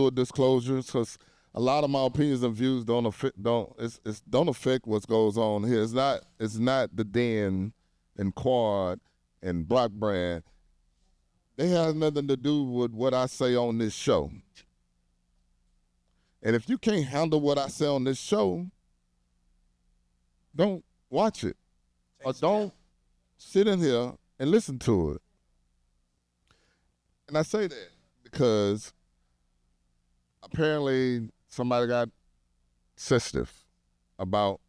a disclosure, because a lot of my opinions and views don't affect what goes on here. It's not the Den and Quad and Block Brand. They have nothing to do with what I say on this show. And if you can't handle what I say on this show, don't watch it. Or don't sit in here and listen to it. And I say that because apparently somebody got sensitive about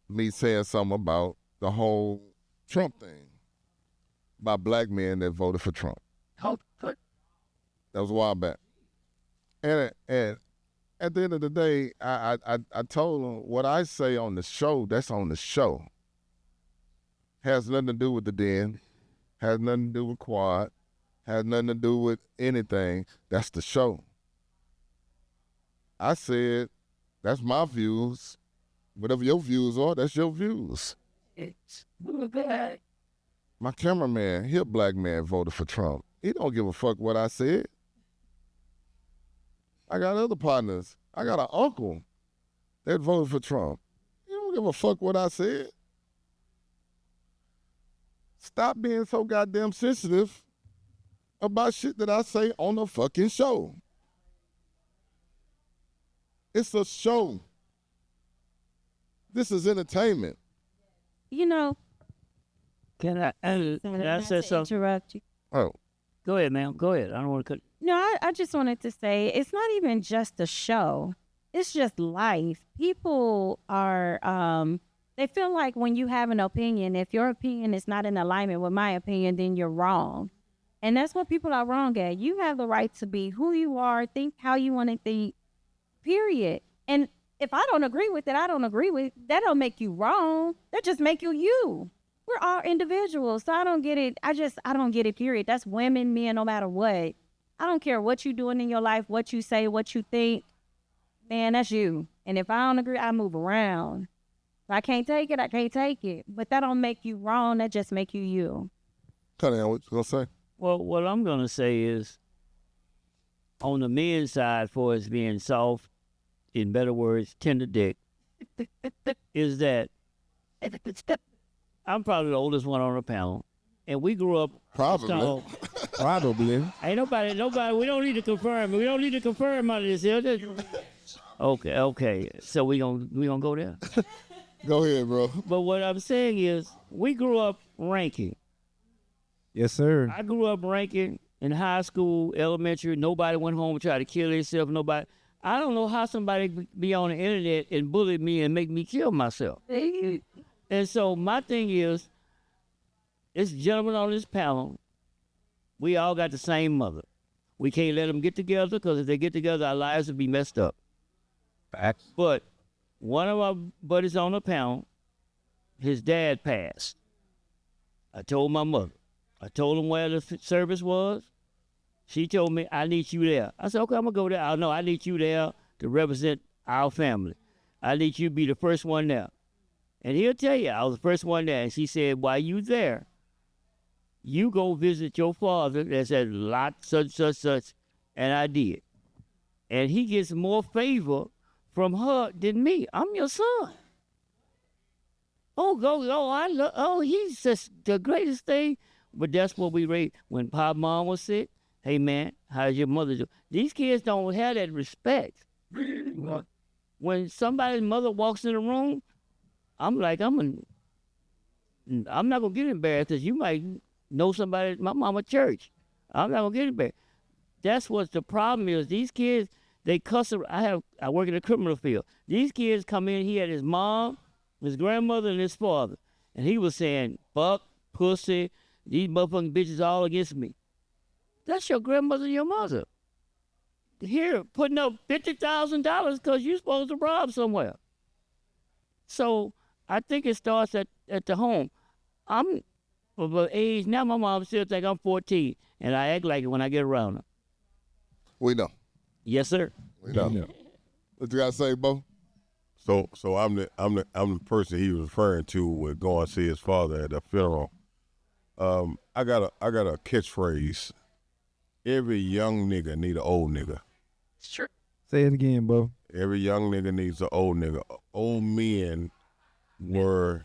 me saying something about the whole Trump thing, about black men that voted for Trump. That was a while back. And at the end of the day, I told them what I say on the show, that's on the show. Has nothing to do with the Den, has nothing to do with Quad, has nothing to do with anything. That's the show. I said, that's my views. Whatever your views are, that's your views. My cameraman, he a black man, voted for Trump. He don't give a fuck what I said. I got other partners. I got an uncle that voted for Trump. He don't give a fuck what I said. Stop being so goddamn sensitive about shit that I say on the fucking show. It's a show. This is entertainment. You know, Can I say something? interrupt you. Oh, Go ahead, ma'am. Go ahead. I don't want to cut. No, I just wanted to say it's not even just a show. It's just life. People are, they feel like when you have an opinion, if your opinion is not in alignment with my opinion, then you're wrong. And that's what people are wrong at. You have the right to be who you are, think how you want to think, period. And if I don't agree with it, I don't agree with it. That don't make you wrong. That just make you you. We're all individuals. So I don't get it. I don't get it, period. That's women, men, no matter what. I don't care what you're doing in your life, what you say, what you think. Man, that's you. And if I don't agree, I move around. If I can't take it, I can't take it. But that don't make you wrong. That just make you you. cut it out. What you gonna say? Well, what I'm going to say is, on the men's side, for us being soft, in better words, tender dick, is that I'm probably the oldest one on the panel, and we grew up. Probably. So, Probably. ain't nobody. We don't need to confirm. We don't need to confirm on this here. Okay. So we gonna go there. Go ahead, bro. But what I'm saying is, we grew up ranking. Yes, sir. I grew up ranking in high school, elementary. Nobody went home and tried to kill themselves. Nobody. I don't know how somebody be on the internet and bully me and make me kill myself. And so my thing is, this gentleman on this panel, we all got the same mother. We can't let them get together, because if they get together, our lives will be messed up. Facts. But one of our buddies on the panel, his dad passed. I told my mother. I told him where the service was. She told me, I need you there. I said, okay, I'm going to go there. I need you there to represent our family. I need you to be the first one there. And he'll tell you, I was the first one there. And she said, while you there, you go visit your father that's at lot such. And I did. And he gets more favor from her than me. I'm your son. He's just the greatest thing. But that's what we raised. When Pop Mom was sick, hey man, how's your mother do? These kids don't have that respect. When somebody's mother walks in the room, I'm like, I'm not gonna get embarrassed, because you might know somebody at my mama church. I'm not gonna get embarrassed. That's what the problem is. These kids, they cuss. I work in the criminal field. These kids come in. He had his mom, his grandmother, and his father, and he was saying, "Fuck, pussy, these motherfucking bitches all against me." That's your grandmother and your mother. Here, putting up $50,000 because you're supposed to rob somewhere. So I think it starts at the home. I'm of an age now. My mom still think I'm 14, and I act like it when I get around her. We know. Yes, sir. We know. What you gotta say, Bo? So I'm the person he was referring to with going to see his father at the funeral. I got a catchphrase. Every young nigga need an old nigga. Sure. Say it again, Bo. Every young nigga needs an old nigga. Old men were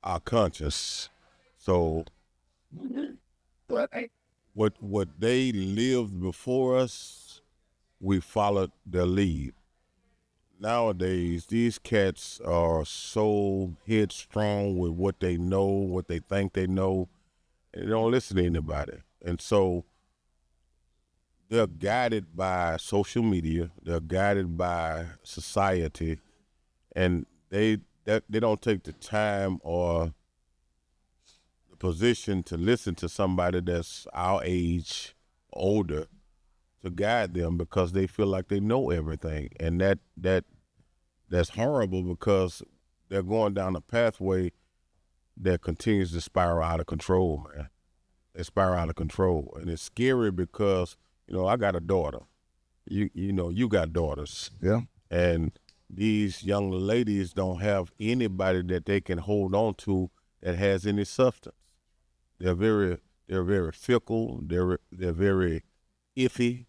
our conscience. So what they lived before us, we followed their lead. nowadays, these cats are so headstrong with what they know, what they think they know, and they don't listen to anybody. And so they're guided by social media, they're guided by society, and they don't take the time or the position to listen to somebody that's our age, older, to guide them because they feel like they know everything. And that's horrible because they're going down a pathway that continues to spiral out of control, man. They spiral out of control. And it's scary because, I got a daughter. You got daughters. Yeah. And these young ladies don't have anybody that they can hold on to that has any substance. They're very fickle. They're very iffy.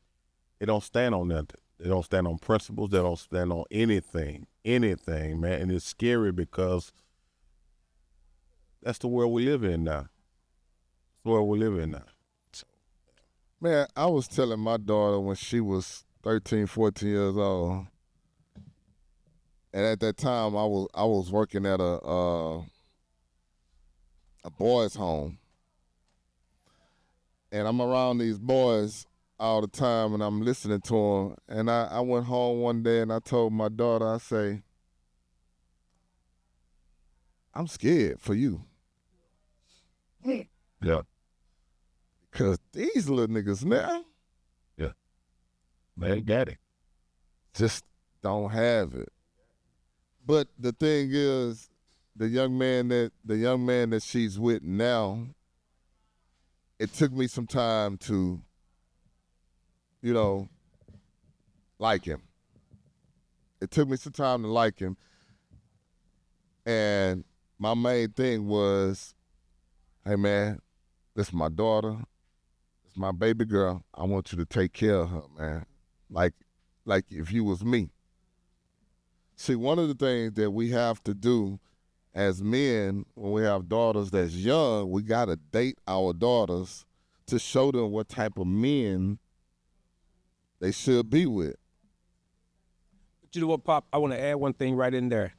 They don't stand on nothing. They don't stand on principles. They don't stand on anything, man. And it's scary because that's the world we live in now. It's the world we live in now. Man, I was telling my daughter when she was 13, 14 years old, and at that time I was working at a boys' home, and I'm around these boys all the time, and I'm listening to them. And I went home one day and I told my daughter, I say, I'm scared for you. Yeah. Because these little niggas now, They got it. just don't have it. But the thing is, the young man that she's with now, it took me some time to, like him. It took me some time to like him. And my main thing was, hey man, this is my daughter. This is my baby girl. I want you to take care of her, man. Like if you was me. See, one of the things that we have to do as men, when we have daughters that's young, we got to date our daughters to show them what type of men they should be with. But you know what, Pop? I want to add one thing right in there.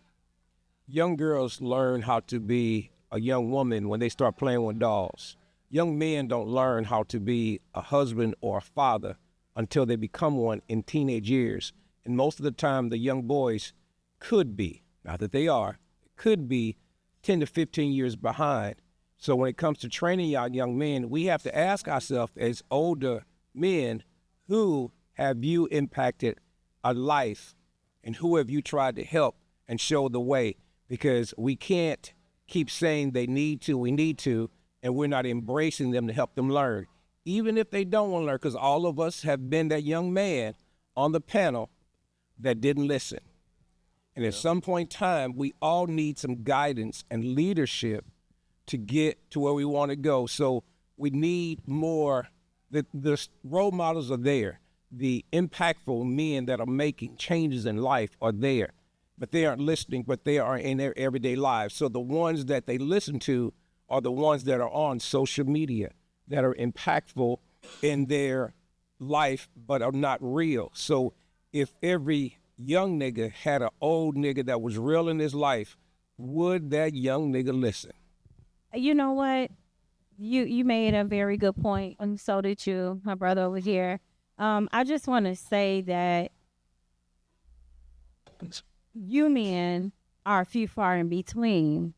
Young girls learn how to be a young woman when they start playing with dolls. Young men don't learn how to be a husband or a father until they become one in teenage years. And most of the time, the young boys could be, not that they are, could be 10 to 15 years behind. So when it comes to training our young men, we have to ask ourselves as older men, who have you impacted a life and who have you tried to help and show the way? Because we can't keep saying we need to, and we're not embracing them to help them learn. Even if they don't want to learn, because all of us have been that young man on the panel that didn't listen. And at some point in time, we all need some guidance and leadership to get to where we want to go. So we need more. The role models are there. The impactful men that are making changes in life are there, but they aren't listening, but they are in their everyday lives. So the ones that they listen to are the ones that are on social media, that are impactful in their life, but are not real. So if every young nigga had an old nigga that was real in his life, would that young nigga listen? You know what? You made a very good point, and so did you, my brother over here. I just want to say that you men are few far in between.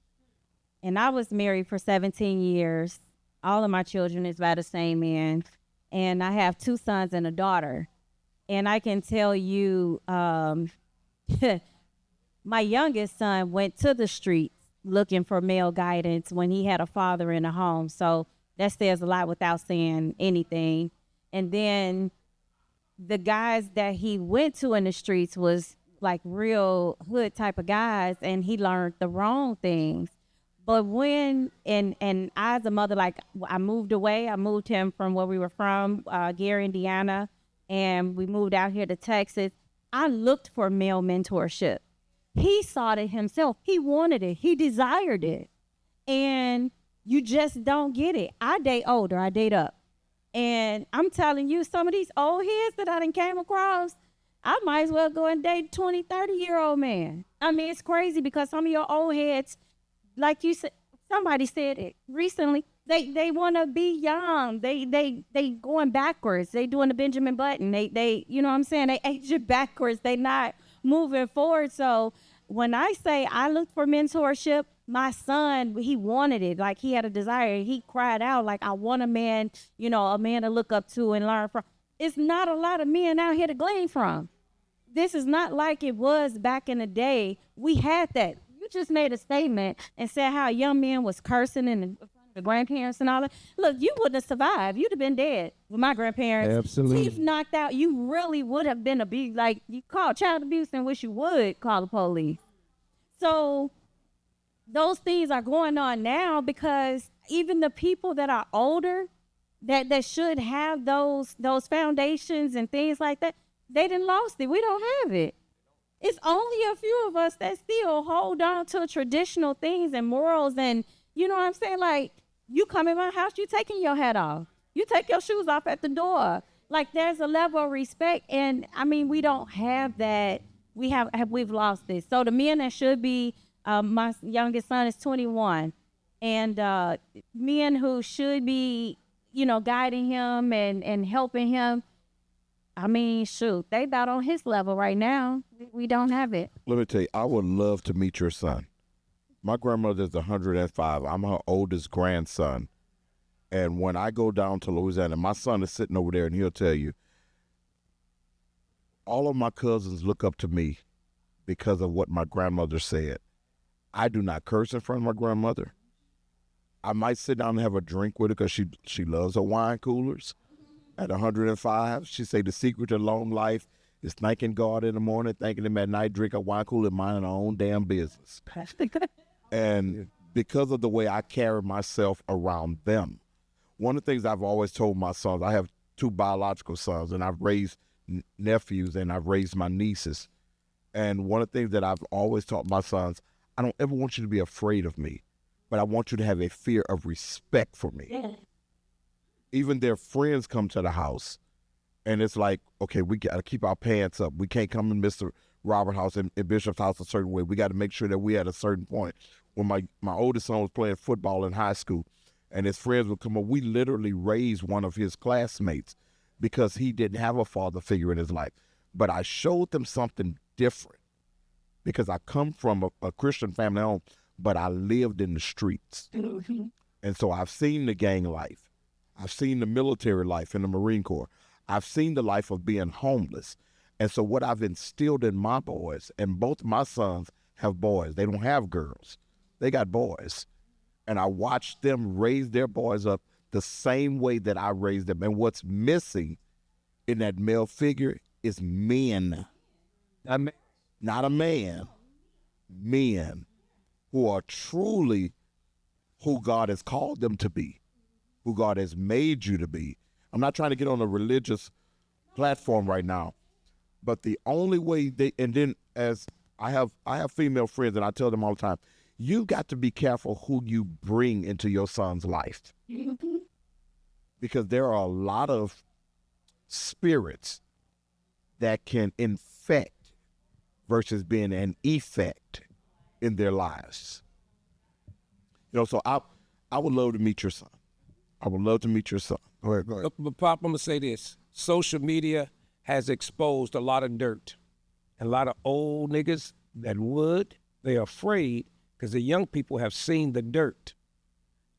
And I was married for 17 years. All of my children is by the same man. And I have 2 sons and a daughter. And I can tell you, my youngest son went to the streets looking for male guidance when he had a father in the home. So that says a lot without saying anything. And then the guys that he went to in the streets was like real hood type of guys, and he learned the wrong things. But when, and I as a mother, like I moved away, I moved him from where we were from, Gary, Indiana, and we moved out here to Texas. I looked for male mentorship. He sought it himself. He wanted it. He desired it. And you just don't get it. I date older. I date up. And I'm telling you, some of these old heads that I done came across, I might as well go and date 20, 30-year-old man. I mean, it's crazy because some of your old heads, like you said, somebody said it recently, they want to be young. They going backwards. They doing the Benjamin Button. They you know what I'm saying? They aging backwards. They not moving forward. So when I say I look for mentorship, my son, he wanted it. Like, he had a desire. He cried out, like, I want a man, a man to look up to and learn from. It's not a lot of men out here to glean from. This is not like it was back in the day. We had that. You just made a statement and said how a young man was cursing in the grandparents and all that. Look, you wouldn't have survived. You'd have been dead with my grandparents. Absolutely. Teeth knocked out. You really would have been like, you called child abuse and wish you would call the police. So those things are going on now because even the people that are older that should have those foundations and things like that, they done lost it. We don't have it. It's only a few of us that still hold on to traditional things and morals, and you know what I'm saying? Like, you come in my house, you taking your hat off. You take your shoes off at the door. Like, there's a level of respect, and I mean, we don't have that. We've lost this. So the men that should be, my youngest son is 21, and men who should be, guiding him and helping him, I mean, shoot, they about on his level right now. We don't have it. Let me tell you, I would love to meet your son. My grandmother's 105. I'm her oldest grandson. And when I go down to Louisiana, my son is sitting over there, and he'll tell you, all of my cousins look up to me because of what my grandmother said. I do not curse in front of my grandmother. I might sit down and have a drink with her because she loves her wine coolers. At 105, she say the secret to long life is thanking God in the morning, thanking him at night, drink a wine cooler, minding our own damn business. And because of the way I carry myself around them, one of the things I've always told my sons, I have 2 biological sons, and I've raised nephews, and I've raised my nieces. And one of the things that I've always taught my sons, I don't ever want you to be afraid of me, but I want you to have a fear of respect for me. Yeah. Even their friends come to the house, and it's like, okay, we got to keep our pants up. We can't come in Mr. Robert's house and Bishop's house a certain way. We got to make sure that we at a certain point. When my oldest son was playing football in high school, and his friends would come up, we literally raised one of his classmates because he didn't have a father figure in his life. But I showed them something different because I come from a Christian family home, but I lived in the streets. And so I've seen the gang life. I've seen the military life in the Marine Corps. I've seen the life of being homeless. And so what I've instilled in my boys, and both my sons have boys. They don't have girls. They got boys. And I watched them raise their boys up the same way that I raised them. And what's missing in that male figure is men. Not a man. Men who are truly who God has called them to be, who God has made you to be. I'm not trying to get on a religious platform right now, but the only way and then as I have female friends, and I tell them all the time, you got to be careful who you bring into your son's life. Because there are a lot of spirits that can infect versus being an effect in their lives. So I would love to meet your son. I would love to meet your son. Go ahead. But Pop, I'm going to say this. Social media has exposed a lot of dirt. And a lot of old niggas they're afraid because the young people have seen the dirt.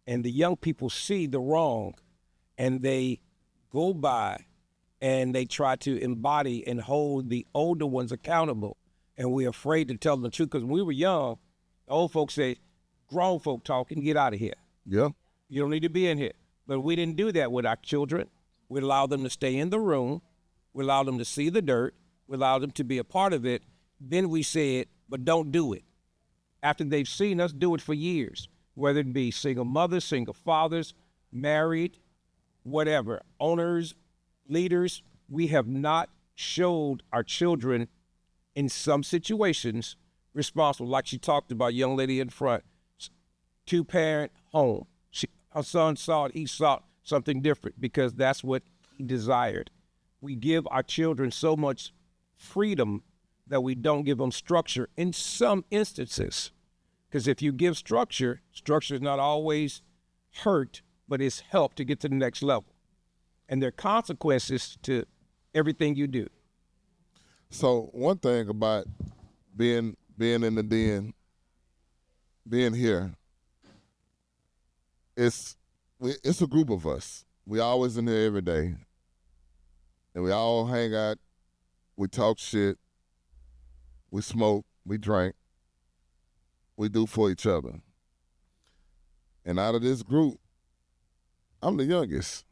And the young people see the wrong. And they go by and they try to embody and hold the older ones accountable. And we're afraid to tell them the truth because when we were young, the old folks say, grown folk talking, get out of here. Yeah. You don't need to be in here. But we didn't do that with our children. We allowed them to stay in the room. We allowed them to see the dirt. We allowed them to be a part of it. Then we said, but don't do it. After they've seen us do it for years, whether it be single mothers, single fathers, married, whatever, owners, leaders, we have not showed our children in some situations responsible. Like she talked about, young lady in front, 2-parent home. Her son saw it, he saw something different because that's what he desired. We give our children so much freedom that we don't give them structure in some instances. Because if you give structure, structure is not always hurt, but it's help to get to the next level. And there are consequences to everything you do. So one thing about being in the den, being here, it's a group of us. We always in here every day, and we all hang out. We talk shit. We smoke. We drink. We do for each other. And out of this group, I'm the youngest.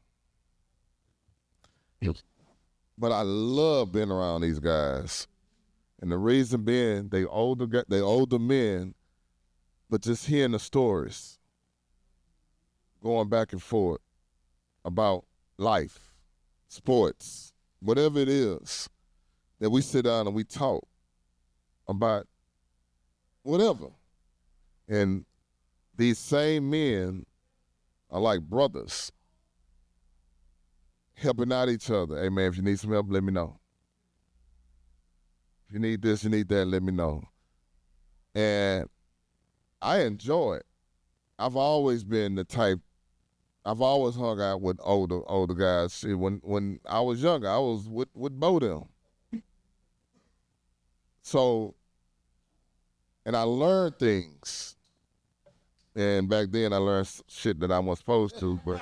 But I love being around these guys. And the reason being, they older men, but just hearing the stories, going back and forth about life, sports, whatever it is, that we sit down and we talk about whatever. And these same men are like brothers, helping out each other. Hey, man, if you need some help, let me know. If you need this, you need that, let me know. And I enjoy it. I've always been the type, I've always hung out with older guys. See, when I was younger, I was with Bo them. So, and I learned things. And back then I learned shit that I wasn't supposed to, but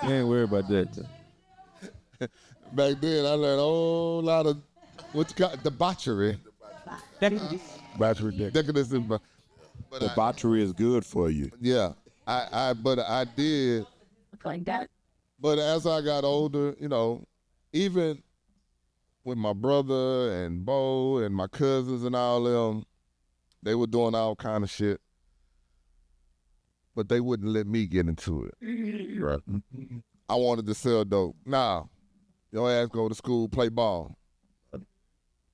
You ain't worried about that. back then I learned a whole lot of what's called debauchery. Decadence. Debauchery is good for you. Yeah, but I did. Like that. But as I got older, you know, even with my brother and Bo and my cousins and all them, they were doing all kind of shit. But they wouldn't let me get into it. Right. I wanted to sell dope. Nah, your ass go to school, play ball.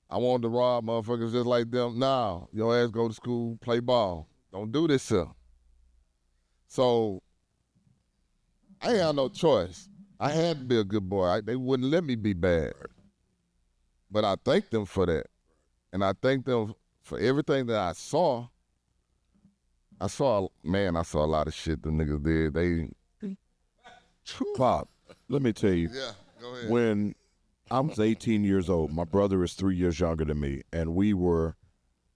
I wanted to rob motherfuckers just like them. Nah, your ass go to school, play ball. Don't do this stuff. So I ain't had no choice. I had to be a good boy. They wouldn't let me be bad. But I thank them for that. And I thank them for everything that I saw. I saw a lot of shit the niggas did. Pop, let me tell you. Yeah, go ahead. When I was 18 years old, my brother is 3 years younger than me, and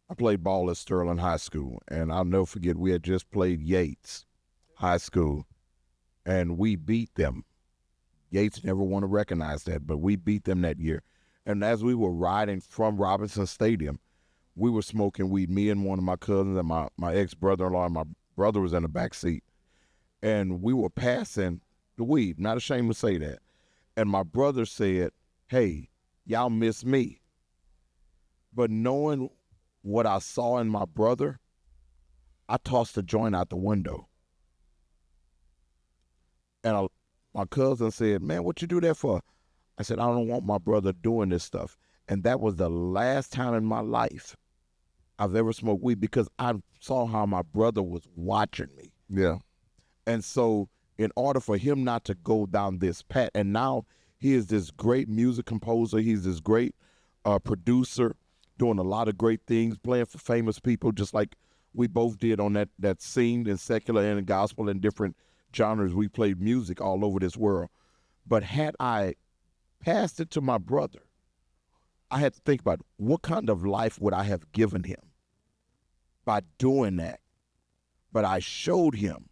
I played ball at Sterling High School, and I'll never forget, we had just played Yates High School, and we beat them. Yates never want to recognize that, but we beat them that year. And as we were riding from Robinson Stadium, we were smoking weed, me and one of my cousins and my ex-brother-in-law, and my brother was in the back seat. And we were passing the weed, not ashamed to say that. And my brother said, hey, y'all miss me. But knowing what I saw in my brother, I tossed the joint out the window. And my cousin said, man, what you do that for? I said, I don't want my brother doing this stuff. And that was the last time in my life I've ever smoked weed, because I saw how my brother was watching me. Yeah. And so in order for him not to go down this path, and now he is this great music composer, he's this great producer, doing a lot of great things, playing for famous people, just like we both did on that scene in secular and in gospel and different genres. We played music all over this world. But had I passed it to my brother, I had to think about what kind of life would I have given him by doing that. But I showed him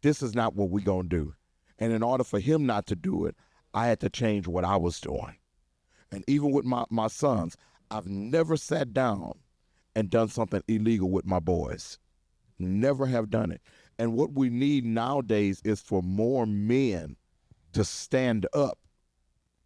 this is not what we're going to do. And in order for him not to do it, I had to change what I was doing. And even with my sons, I've never sat down and done something illegal with my boys. Never have done it. And what we need nowadays is for more men to stand up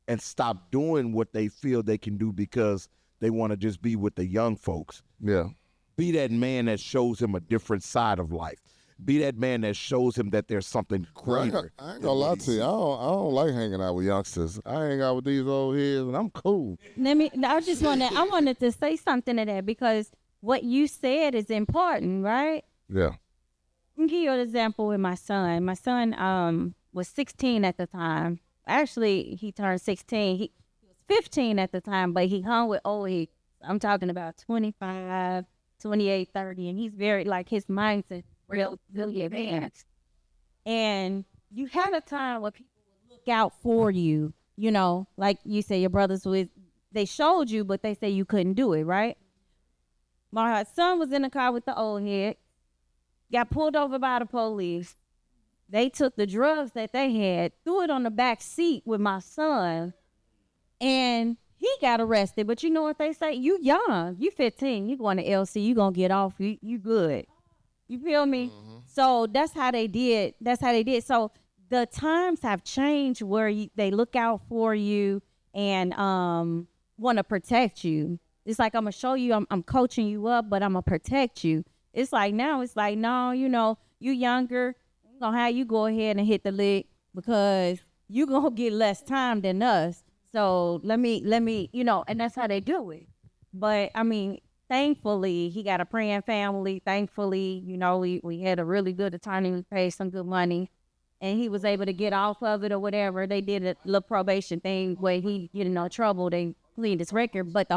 and stop doing what they feel they can do because they want to just be with the young folks. Yeah. Be that man that shows him a different side of life. Be that man that shows him that there's something greater. I ain't gonna lie to you. I don't like hanging out with youngsters. I hang out with these old heads, and I'm cool. I wanted to say something to that, because what you said is important, right? Yeah. I can give you an example with my son. My son was 16 at the time. Actually, he turned 16. He was 15 at the time, but he hung with old heads. I'm talking about 25, 28, 30, and he's very, like, his mindset really advanced. And you had a time where people would look out for you, you know, like you say, your brothers they showed you, but they say you couldn't do it, right? My son was in the car with the old head, got pulled over by the police. They took the drugs that they had, threw it on the back seat with my son, and he got arrested. But you know what they say? You young, you 15, you going to LC, you gonna get off, you good. You feel me? Mm-hmm. So that's how they did. So the times have changed where they look out for you and want to protect you. It's like, I'm gonna show you, I'm coaching you up, but I'm gonna protect you. It's like now, it's like, no, you know, you younger, I'm gonna have you go ahead and hit the lick because you gonna get less time than us. So let me, you know, and that's how they do it. But I mean, thankfully, he got a praying family. Thankfully, you know, we had a really good attorney. We paid some good money, and he was able to get off of it or whatever. They did a little probation thing where he get in no trouble. They cleaned his record, but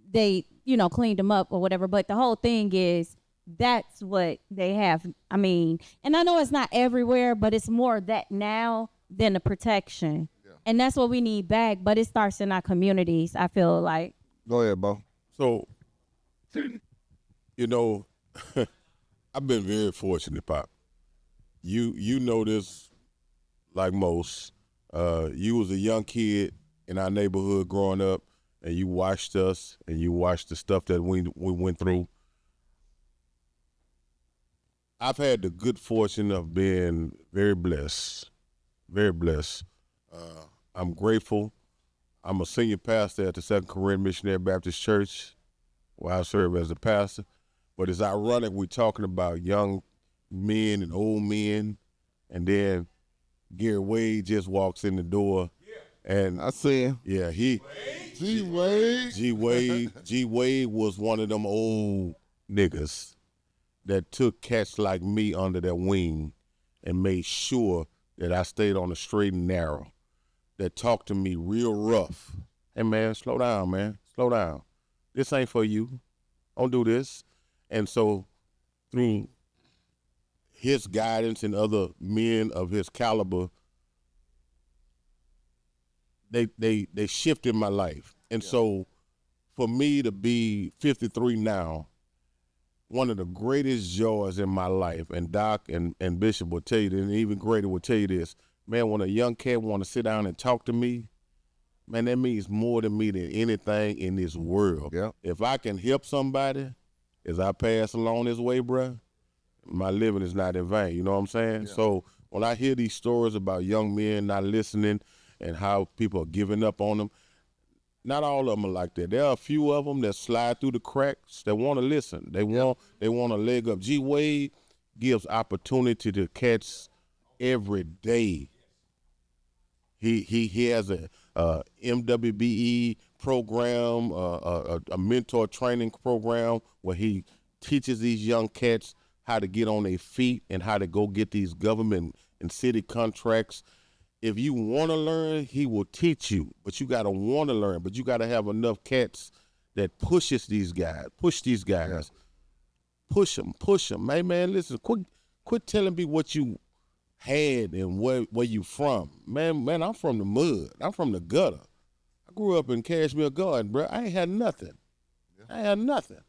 they, you know, cleaned him up or whatever. But the whole thing is, that's what they have. I mean, and I know it's not everywhere, but it's more that now than the protection. Yeah. And that's what we need back. But it starts in our communities, I feel like. Go ahead, Bo. So, you know, I've been very fortunate, Pop. You know this like most. You was a young kid in our neighborhood growing up, and you watched us, and you watched the stuff that we went through. I've had the good fortune of being very blessed, very blessed. I'm grateful. I'm a senior pastor at the Second Korean Missionary Baptist Church, where I serve as a pastor. But it's ironic we're talking about young men and old men, and then Gary Wade just walks in the door. And I see him. Yeah, G Wade was one of them old niggas that took cats like me under their wing and made sure that I stayed on the straight and narrow, that talked to me real rough. Hey, man, slow down, man. Slow down. This ain't for you. Don't do this. And so through his guidance and other men of his caliber, they shifted my life. And so for me to be 53 now, one of the greatest joys in my life, and Doc and Bishop will tell you this, and even greater will tell you this, man, when a young cat want to sit down and talk to me, man, that means more to me than anything in this world. Yeah. If I can help somebody as I pass along this way, bruh, my living is not in vain. You know what I'm saying? Yeah. So when I hear these stories about young men not listening and how people are giving up on them, not all of them are like that. There are a few of them that slide through the cracks that want to listen. They want a leg up. G Wade gives opportunity to cats every day. He has a MWBE program, a mentor training program where he teaches these young cats how to get on their feet and how to go get these government and city contracts. If you want to learn, he will teach you, but you got to want to learn. But you got to have enough cats that push these guys. Yeah. Push them. Hey, man, listen, quit telling me what you had and where you from. Man, I'm from the mud. I'm from the gutter. I grew up in Cashmere Garden, bro. I ain't had nothing. Yeah. I ain't had nothing.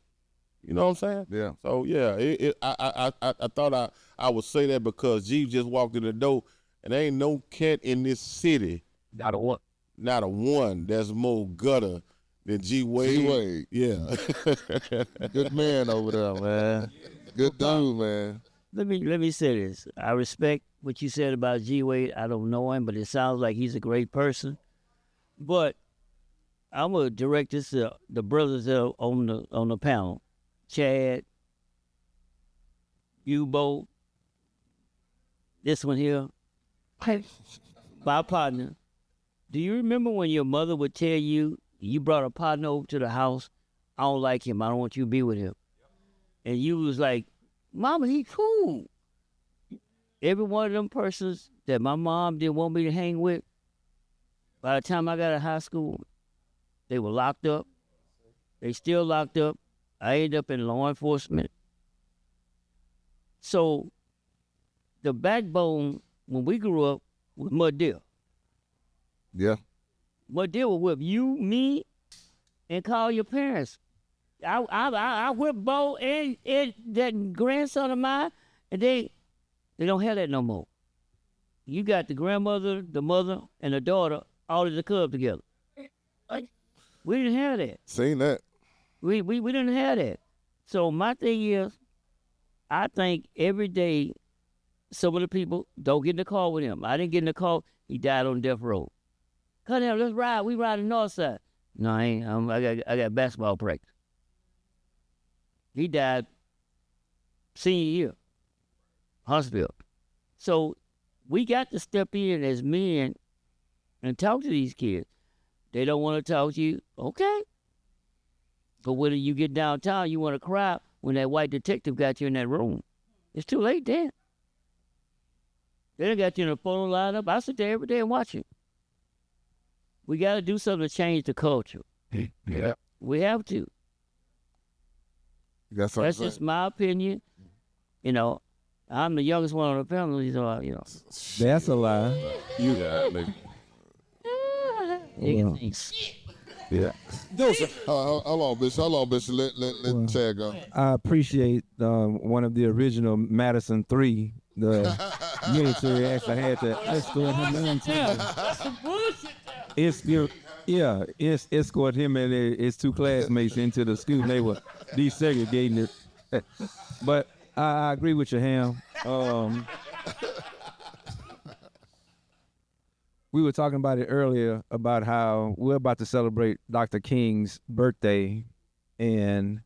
You know what I'm saying? Yeah. So, yeah, I thought I would say that because G just walked in the door, and there ain't no cat in this city. Not a one. Not a one that's more gutter than G Wade. G Wade. Yeah. Good man over there, man. Good dude, man. Let me say this. I respect what you said about G Wade. I don't know him, but it sounds like he's a great person. But I'm gonna direct this to the brothers that are on the panel. Chad, U-Boat, this one here. My partner. Do you remember when your mother would tell you brought a partner over to the house? I don't like him. I don't want you to be with him. And you was like, Mama, he cool. Every one of them persons that my mom didn't want me to hang with, By the time I got out of high school, they were locked up. They still locked up. I ended up in law enforcement. So the backbone when we grew up was Mud Deal. Yeah. Mud Deal will whip you, me, and call your parents. I whip Bo and that grandson of mine, and they don't have that no more. You got the grandmother, the mother, and the daughter all at the club together. We didn't have that. Seen that. We didn't have that. So my thing is, I think every day some of the people don't get in the car with him. I didn't get in the car. He died on death row. Cut him, let's ride. We ride the north side. No, I ain't. I got basketball practice. He died senior year, Huntsville. So we got to step in as men and talk to these kids. They don't want to talk to you, okay. But when you get downtown, you want to cry when that white detective got you in that room. It's too late then. They done got you in a photo lineup. I sit there every day and watch it. We got to do something to change the culture. Yeah. We have to. You got something That's to say? just my opinion. You know, I'm the youngest one on the family, so, you know. That's a lie. You got it. Yeah. Hold on, bitch. Let Chad go. I appreciate one of the original Madison 3, the military actually had to escort him escort him and his two classmates into the school. They were desegregating it. But I agree with you, Ham. We were talking about it earlier about how we're about to celebrate Dr. King's birthday, and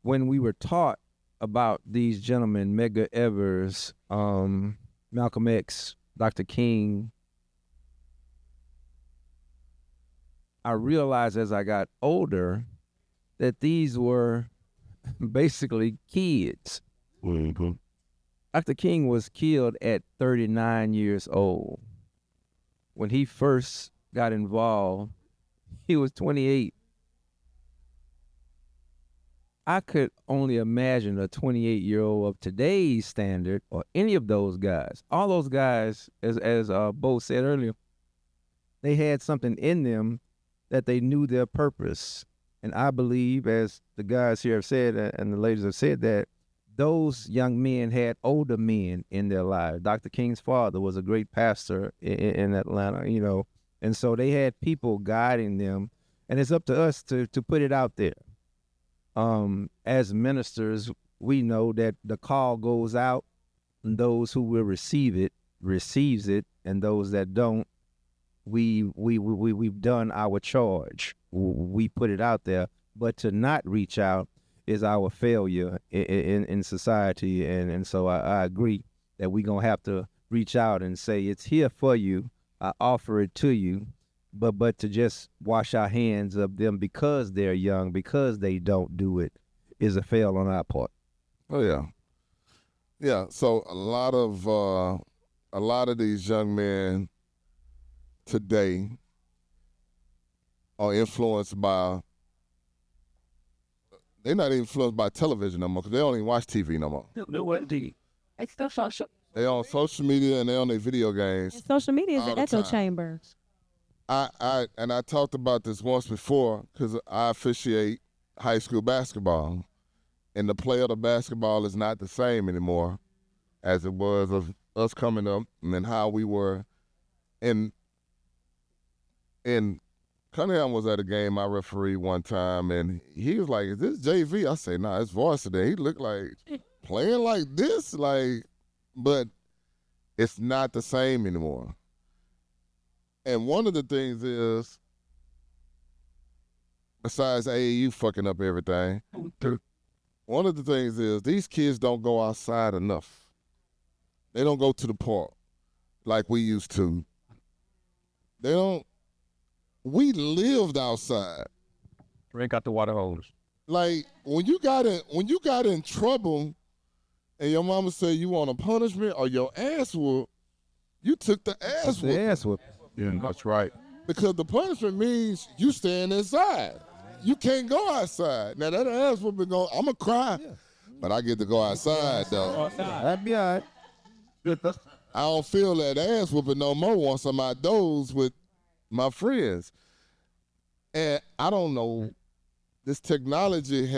when we were taught about these gentlemen, Medgar Evers, Malcolm X, Dr. King, I realized as I got older that these were basically kids. Mm-hmm. Dr. King was killed at 39 years old. When he first got involved, he was 28. I could only imagine a 28-year-old of today's standard, or any of those guys. All those guys, as Bo said earlier, they had something in them that they knew their purpose. And I believe, as the guys here have said, and the ladies have said, that those young men had older men in their lives. Dr. King's father was a great pastor in Atlanta, you know, and so they had people guiding them, and it's up to us to put it out there. As ministers, we know that the call goes out, and those who will receive it receives it, and those that don't, we've done our charge. We put it out there, but to not reach out is our failure in society, and so I agree that we're gonna have to reach out and say it's here for you. I offer it to you, but to just wash our hands of them because they're young, because they don't do it, is a fail on our part. Oh yeah, yeah. So a lot of these young men today are influenced by. They're not influenced by television no more because they don't even watch TV no more. They on social media and they on their video games. And social media is an echo chamber. I talked about this once before because I officiate high school basketball, and the play of the basketball is not the same anymore as it was of us coming up and then how we were. And Cunningham was at a game I refereed one time, and he was like, "Is this JV?" I say, "Nah, it's varsity." He looked like playing like this, but it's not the same anymore. And one of the things is, besides AAU fucking up everything, one of the things is these kids don't go outside enough. They don't go to the park like we used to. They don't. We lived outside. Drink out the water hose. Like when you got in trouble, and your mama said you want a punishment or your ass whoop, you took the ass whoop. The ass whoop. Yeah, that's right. Because the punishment means you staying inside. You can't go outside. Now that ass whooping going, I'm gonna cry, but I get to go outside though. That'd be all right. I don't feel that ass whooping no more once I'm outdoors with my friends. And I don't know, this technology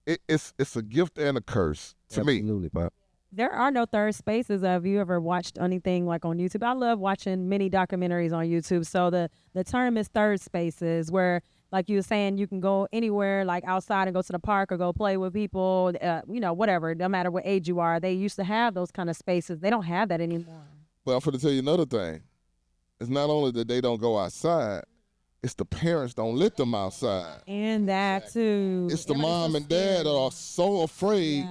it's a gift and a curse to me. Absolutely, Pop. There are no third spaces. Have you ever watched anything like on YouTube? I love watching mini documentaries on YouTube. So the term is third spaces, where, like you were saying, you can go anywhere, like outside and go to the park or go play with people, whatever, no matter what age you are. They used to have those kind of spaces. They don't have that anymore. Well, I'm going to tell you another thing. It's not only that they don't go outside, it's the parents don't let them outside. And that too. It's the mom and dad are so afraid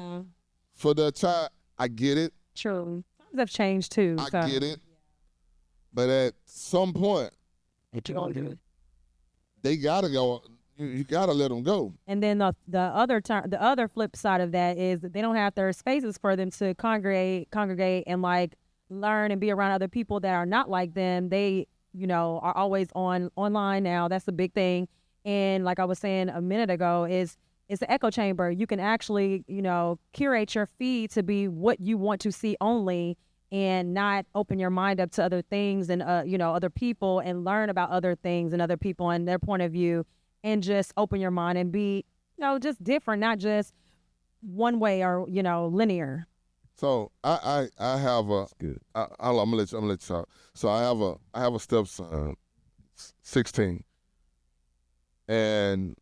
for their child. I get it. True. Times have changed too. I get it. But at some point, they gotta go. You gotta let them go. And then the other flip side of that is that they don't have their spaces for them to congregate and like learn and be around other people that are not like them. They, are always online now. That's a big thing. And like I was saying a minute ago, it's an echo chamber. You can actually, curate your feed to be what you want to see only, and not open your mind up to other things and, other people, and learn about other things and other people and their point of view, and just open your mind and be, just different, not just one way or, linear. So I have a. That's good. I'm gonna let you talk. So I have a stepson, 16, and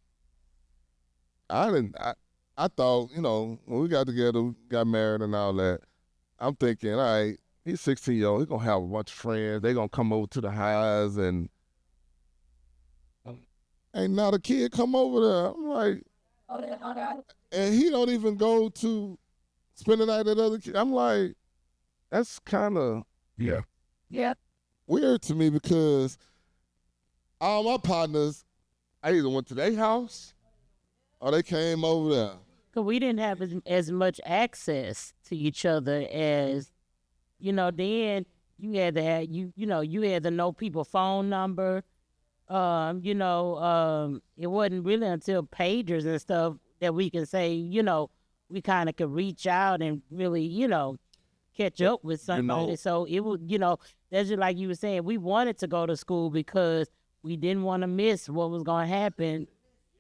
I thought, when we got together, got married and all that, I'm thinking, all right, he's 16 years old, he's gonna have a bunch of friends, they gonna come over to the house, and ain't not a kid come over there. I'm like, and he don't even go to spend the night at other kids. I'm like, that's kind of weird to me, because all my partners, I either went to their house or they came over there. Because we didn't have as much access to each other as, then you had to have, you had to know people's phone number. It wasn't really until pagers and stuff that we can say, we kind of could reach out and really, catch up with somebody. So it was, that's just like you were saying, we wanted to go to school because we didn't want to miss what was going to happen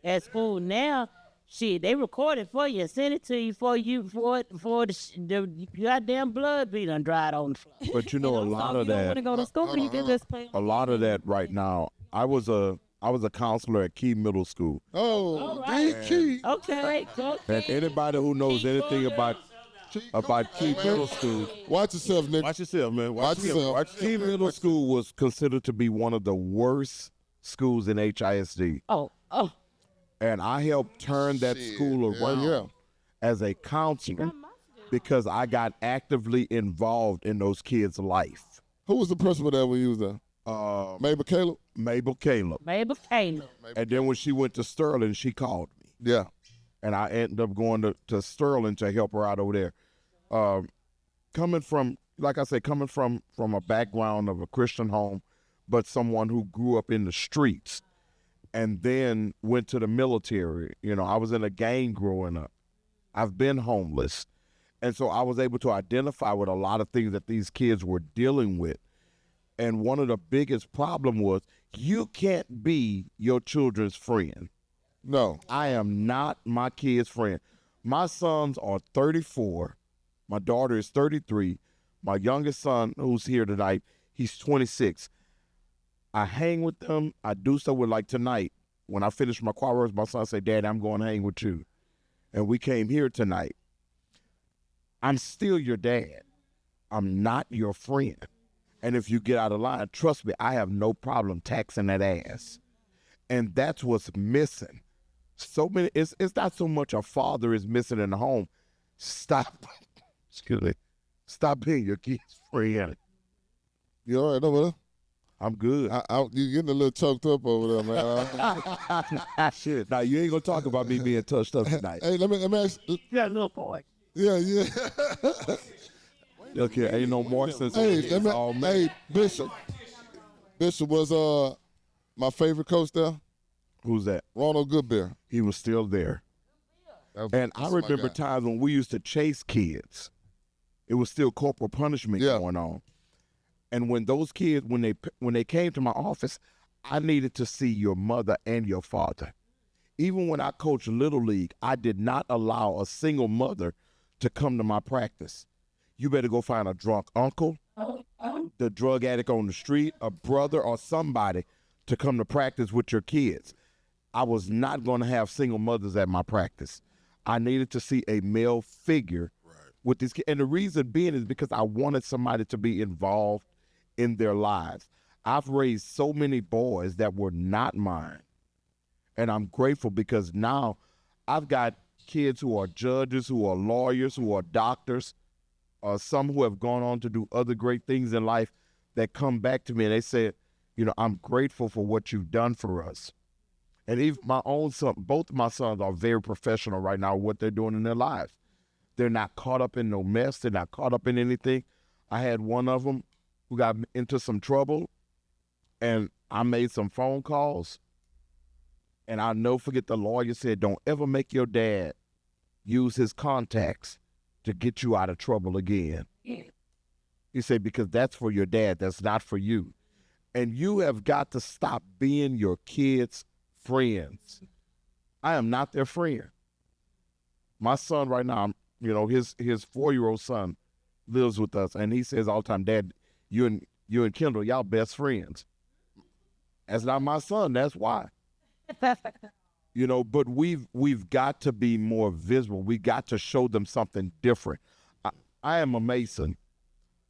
at school. Now, shit, they record it for you, send it to you for the goddamn blood be done dried on the floor. But a lot of you don't that. want to go to school, you can just play. A lot of that right now. I was a counselor at Key Middle School. Oh, right. Key. Okay. And anybody who knows anything about Key Middle School, watch yourself, Nick. watch yourself, man. Watch yourself. Key Middle School was considered to be one of the worst schools in HISD. Oh. And I helped turn that school around as a counselor because I got actively involved in those kids' life. Who was the principal there when you was there? Mabel Caleb? Mabel Caleb. And then when she went to Sterling, she called me. Yeah. And I ended up going to Sterling to help her out over there. Coming from a background of a Christian home, but someone who grew up in the streets and then went to the military. I was in a gang growing up. I've been homeless. And so I was able to identify with a lot of things that these kids were dealing with. And one of the biggest problem was you can't be your children's friend. No. I am not my kid's friend. My sons are 34. My daughter is 33. My youngest son, who's here tonight, he's 26. I hang with them. I do so with, like tonight. When I finish my choir works, my son say, Dad, I'm going to hang with you. And we came here tonight. I'm still your dad. I'm not your friend. And if you get out of line, trust me, I have no problem taxing that ass. And that's what's missing. It's not so much a father is missing in the home. Stop being your kid's friend. You all right over there? I'm good. You're getting a little choked up over there, man. Shit. Now, you ain't going to talk about me being touched up tonight. Hey, let me ask you. Yeah, little boy. Yeah. Okay, ain't no more since Hey, Bishop, Bishop was my favorite coach there. Who's that? Ronald Goodbeer. He was still there. And I That's my remember guy. times when we used to chase kids. It was still corporal punishment going on. And when those kids, when they came to my office, I needed to see your mother and your father. Even when I coached Little League, I did not allow a single mother to come to my practice. You better go find a drunk uncle, the drug addict on the street, a brother or somebody to come to practice with your kids. I was not going to have single mothers at my practice. I needed to see a male figure with these kids. And the reason being is because I wanted somebody to be involved in their lives. I've raised so many boys that were not mine. And I'm grateful because now I've got kids who are judges, who are lawyers, who are doctors, some who have gone on to do other great things in life that come back to me and they say, you know, I'm grateful for what you've done for us. And even my own son, both of my sons are very professional right now, what they're doing in their lives. They're not caught up in no mess. They're not caught up in anything. I had one of them who got into some trouble, and I made some phone calls. And I'll never forget the lawyer said, don't ever make your dad use his contacts to get you out of trouble again. He said, because that's for your dad. That's not for you. And you have got to stop being your kids' friends. I am not their friend. My son right now, you know, his 4-year-old son lives with us, and he says all the time, Dad, you and Kendall, y'all best friends. That's not my son. That's why. You know, but we've got to be more visible. We got to show them something different. I am a Mason,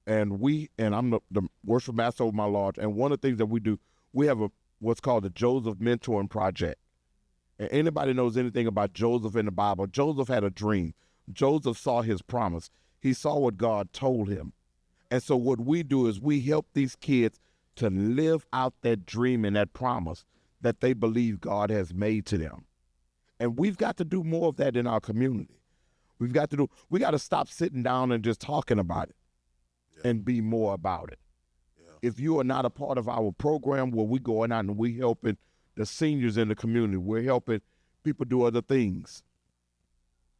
and I'm the worship master over my lodge. And one of the things that we do, we have what's called the Joseph Mentoring Project. And anybody knows anything about Joseph in the Bible, Joseph had a dream. Joseph saw his promise. He saw what God told him. And so what we do is we help these kids to live out that dream and that promise that they believe God has made to them. And we've got to do more of that in our community. We got to stop sitting down and just talking about it and be more about it. Yeah. If you are not a part of our program where we're going out and we helping the seniors in the community, we're helping people do other things,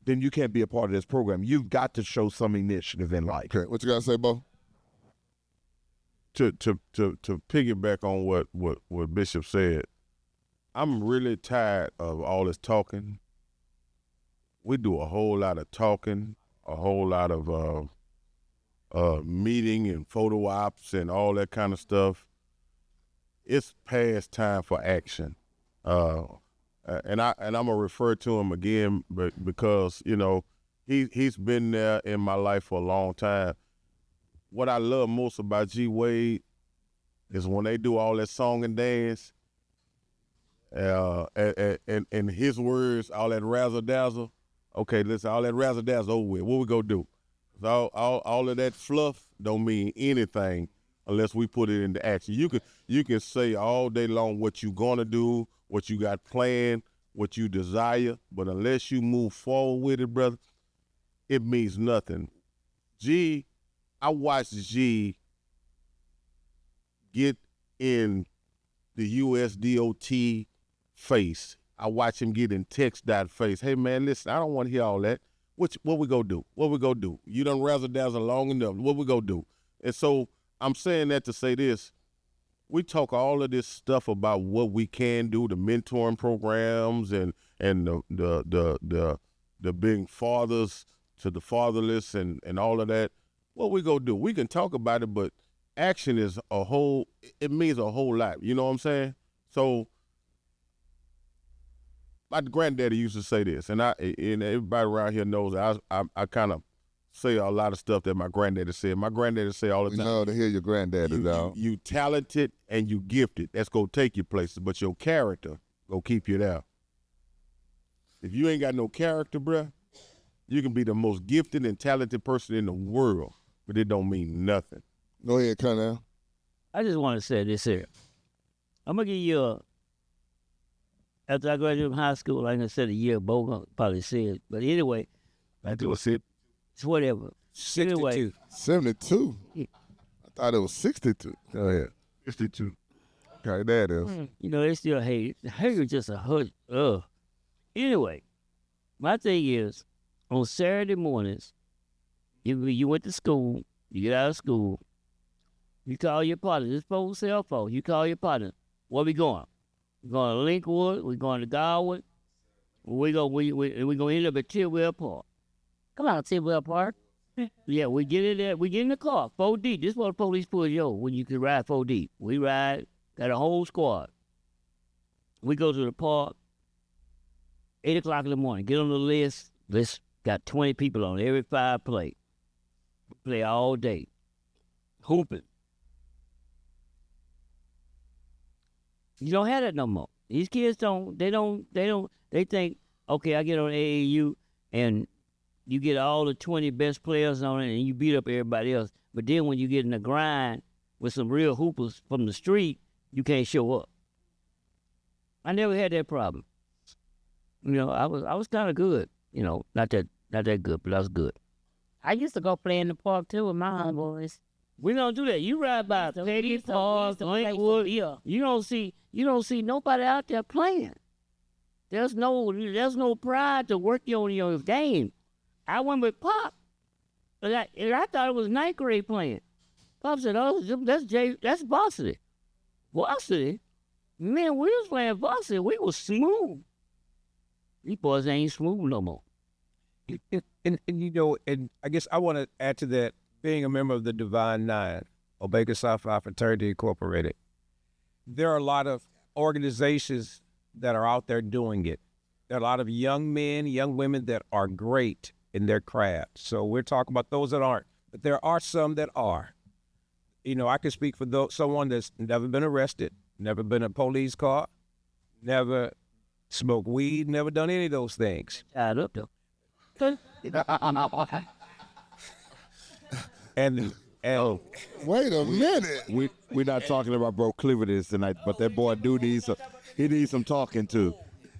then you can't be a part of this program. You've got to show some initiative in life. Okay, what you got to say, Bo? To piggyback on what Bishop said, I'm really tired of all this talking. We do a whole lot of talking, a whole lot of meeting and photo ops and all that kind of stuff. It's past time for action. And I'm gonna refer to him again, but because you know he's been there in my life for a long time. What I love most about G Wade is when they do all that song and dance, and his words, all that razzle dazzle. Okay, listen, all that razzle dazzle over with. What we gonna do? All of that fluff don't mean anything unless we put it into action. You can say all day long what you gonna do, what you got planned, what you desire, but unless you move forward with it, brother, it means nothing. I watched G get in the USDOT face. I watched him get in TxDOT face. Hey man, listen, I don't want to hear all that. What we gonna do? What we gonna do? You done razzle dazzle long enough. What we gonna do? And so I'm saying that to say this. We talk all of this stuff about what we can do, the mentoring programs and the being fathers to the fatherless and all of that. What we gonna do? We can talk about it, but action is it means a whole lot. You know what I'm saying? So my granddaddy used to say this, and everybody around here knows I kind of say a lot of stuff that my granddaddy said. My granddaddy say all the time. We love to hear your granddaddy, dog. You talented and you gifted. That's gonna take you places, but your character gonna keep you there. If you ain't got no character, bruh, you can be the most gifted and talented person in the world, but it don't mean nothing. Go ahead, Connell. I just want to say this here. I'm going to give you after I graduated from high school, like I said, a year, Bo probably said. But anyway, I do it. It's whatever. 62. Anyway, 72? I thought it was 62. Go ahead. 62. Okay, there it is. You know, they still hate it. Hate is just a hush. Ugh. Anyway, my thing is, on Saturday mornings, you went to school, you get out of school, you call your partner. This phone cell phone. You call your partner. Where we going? We're going to Linkwood. We're going to Garwood. We gonna end up at Tidwell Park. Come on, Tidwell Park. Yeah, we get in there. We get in the car, 4 deep. This is what the police put you when you can ride 4 deep. We ride, got a whole squad. We go to the park, 8 o'clock in the morning. Get on the list. List got 20 people on every 5 play. We play all day, hooping. You don't have that no more. These kids don't. They think, okay, I get on AAU and you get all the 20 best players on it and you beat up everybody else. But then when you get in the grind with some real hoopers from the street, you can't show up. I never had that problem. You know, I was kind of good. You know, not that good, but I was good. I used to go play in the park too with my homeboys. We don't do that. You ride by Petty Park, Linkwood. You don't see nobody out there playing. There's no pride to work on your game. I went with Pop, and I thought it was 9th grade playing. Pop said, "Oh, that's varsity." Varsity? Man, we was playing varsity. We was smooth. These boys ain't smooth no more. And you know, and I guess I want to add to that, being a member of the Divine Nine, Omega Psi Phi Fraternity Incorporated, there are a lot of organizations that are out there doing it. There are a lot of young men, young women that are great in their craft. So we're talking about those that aren't, but there are some that are. You know, I can speak for someone that's never been arrested, never been in a police car, never smoked weed, never done any of those things. Tied up though. And wait a minute. We're not talking about proclivities tonight, but that boy needs some talking to.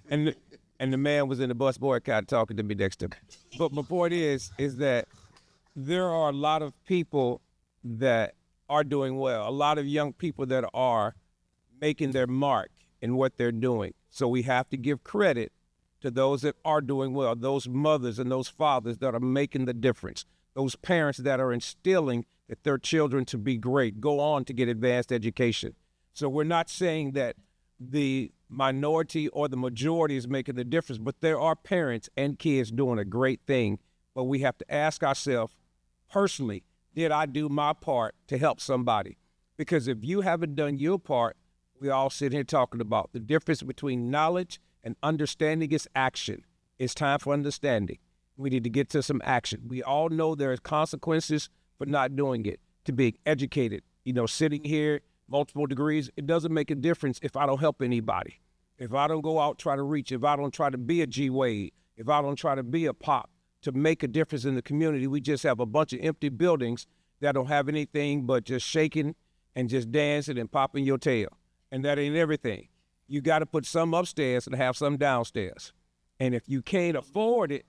And the man was in the bus boycott talking to me next to me. But my point is that there are a lot of people that are doing well, a lot of young people that are making their mark in what they're doing. So we have to give credit to those that are doing well, those mothers and those fathers that are making the difference, those parents that are instilling that their children to be great, go on to get advanced education. So we're not saying that the minority or the majority is making the difference, but there are parents and kids doing a great thing. But we have to ask ourselves, personally, did I do my part to help somebody? Because if you haven't done your part, we all sit here talking about the difference between knowledge and understanding is action. It's time for understanding. We need to get to some action. We all know there are consequences for not doing it, to being educated. You know, sitting here, multiple degrees, it doesn't make a difference if I don't help anybody. If I don't go out, try to reach, if I don't try to be a G Wade, if I don't try to be a Pop to make a difference in the community, we just have a bunch of empty buildings that don't have anything but just shaking and just dancing and popping your tail. And that ain't everything. You got to put some upstairs and have some downstairs. And if you can't afford it,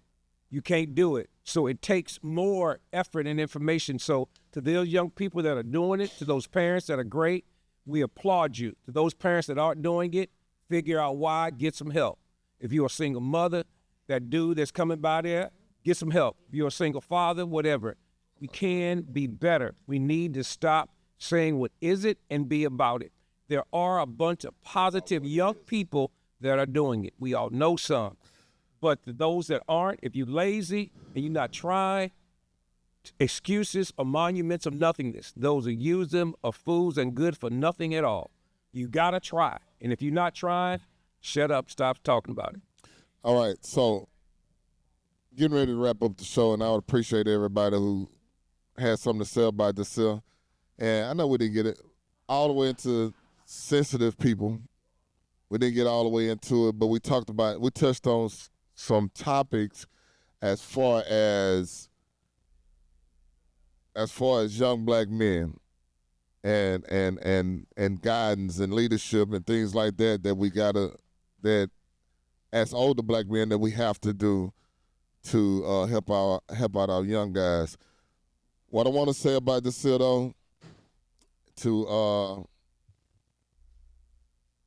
you can't do it. So it takes more effort and information. So to those young people that are doing it, to those parents that are great, we applaud you. To those parents that aren't doing it, figure out why, get some help. If you're a single mother, that dude that's coming by there, get some help. If you're a single father, whatever. We can be better. We need to stop saying what is it and be about it. There are a bunch of positive young people that are doing it. We all know some. But to those that aren't, if you're lazy and you're not trying, excuses are monuments of nothingness. Those who use them are fools and good for nothing at all. You gotta try. And if you're not trying, shut up, stop talking about it. All right, so getting ready to wrap up the show, and I would appreciate everybody who had something to say about this. And I know we didn't get it all the way into sensitive people. We didn't get all the way into it, but we touched on some topics as far as young black men and guidance and leadership and things like that as older black men that we have to do to help out our young guys. What I want to say about this, though, to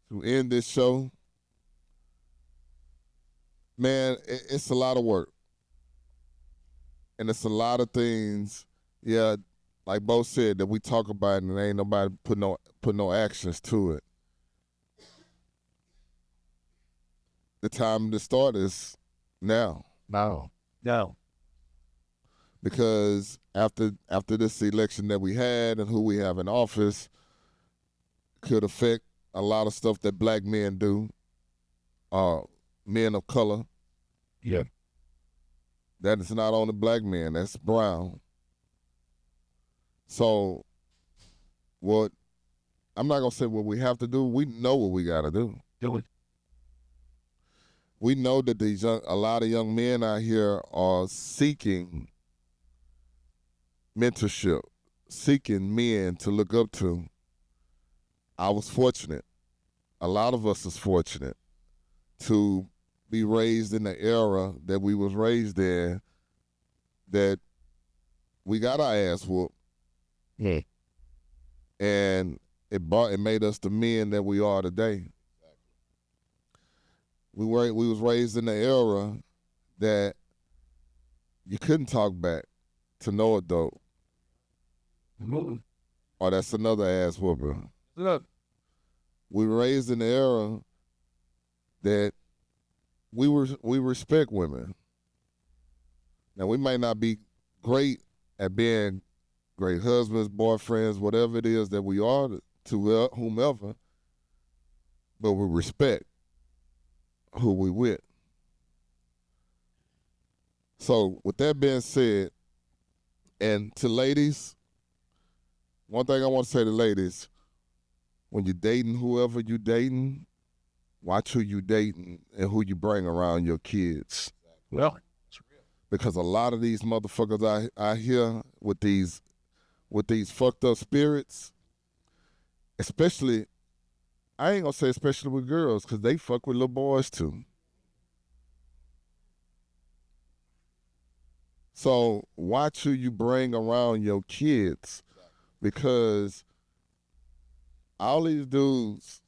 to end this show. Man, it's a lot of work. And it's a lot of things, yeah, like Bo said, that we talk about and ain't nobody put no actions to it. The time to start is now. No. No. Because after this election that we had and who we have in office could affect a lot of stuff that black men do, men of color. Yeah. That is not only black men, that's brown. So I'm not going to say what we have to do. We know what we got to do. Do it. We know that a lot of young men out here are seeking mentorship, seeking men to look up to. I was fortunate. A lot of us is fortunate to be raised in the era that we was raised in, that we got our ass whooped. Yeah. And it made us the men that we are today. We was raised in the era that you couldn't talk back to no adult. Or that's another ass whooper. Look, We were raised in the era that we respect women. Now we might not be great at being great husbands, boyfriends, whatever it is that we are to whomever, but we respect who we with. So with that being said, and to ladies, one thing I want to say to ladies, when you're dating whoever you dating, watch who you dating and who you bring around your kids. Well, Because a lot of these motherfuckers I hear with these fucked up spirits, especially, I ain't gonna say especially with girls, because they fuck with little boys too. So watch who you bring around your kids, because all these dudes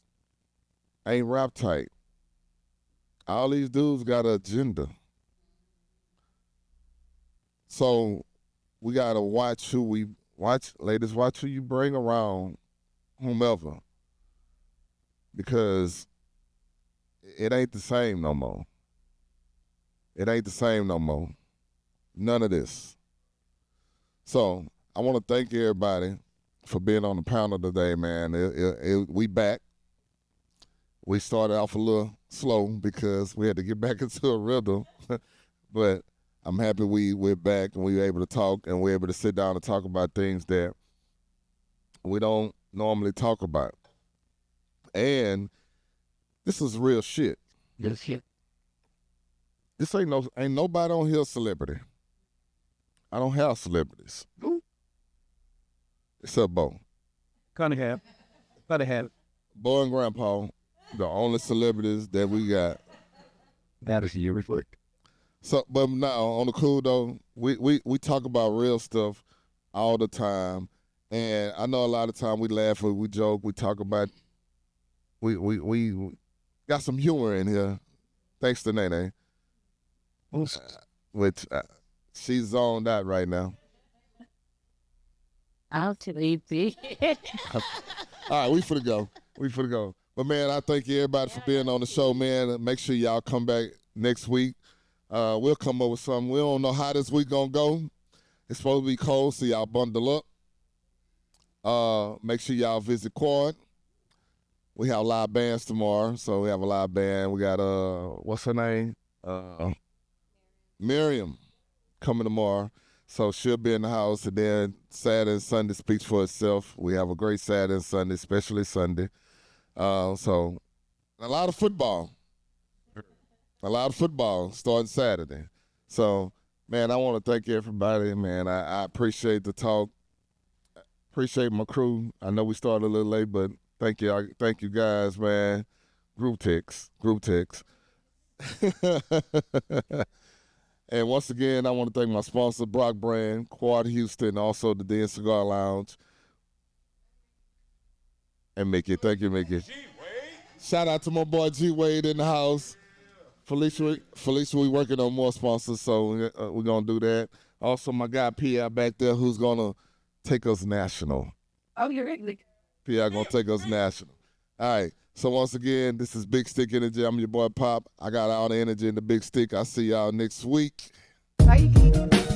ain't rap tight. All these dudes got an agenda. So we gotta watch ladies, watch who you bring around whomever, because it ain't the same no more. It ain't the same no more. None of this. So I want to thank everybody for being on the panel today, man. We back. We started off a little slow because we had to get back into a rhythm, but I'm happy we're back and we were able to talk and we're able to sit down and talk about things that we don't normally talk about. And this is real shit. yes, yeah. This ain't nobody on here a celebrity. I don't have celebrities. Except Bo. kind of have. Bo and Grandpa, the only celebrities that we got. That is your reflect. So, but now on the cool though, we talk about real stuff all the time, and I know a lot of time we laugh, we joke, we talk about. We got some humor in here, thanks to Nene, which she's zoned out right now. I'll tell you. All right, we finna go. But man, I thank you everybody for being on the show, man. Make sure y'all come back next week. We'll come up with something. We don't know how this week gonna go. It's supposed to be cold, so y'all bundle up. Make sure y'all visit Quad. We have live bands tomorrow, so we have a live band. We got what's her name? Miriam coming tomorrow. So she'll be in the house, and then Saturday and Sunday speaks for itself. We have a great Saturday and Sunday, especially Sunday. So a lot of football. Starting Saturday. So, man, I want to thank everybody, man. I appreciate the talk. Appreciate my crew. I know we started a little late, but thank you. Thank you guys, man. Group text. And once again, I want to thank my sponsor, Brock Brand, Quad Houston, also the Den Cigar Lounge. And Mickey. Thank you, Mickey. Shout out to my boy G Wade in the house. Felicia, we working on more sponsors, so we're gonna do that. Also, my guy P.I. back there, who's gonna take us national. Oh, you're right. P.I. gonna take us national. All right. So once again, this is Big Stick Energy. I'm your boy Pop. I got all the energy in the Big Stick. I'll see y'all next week. How you keep?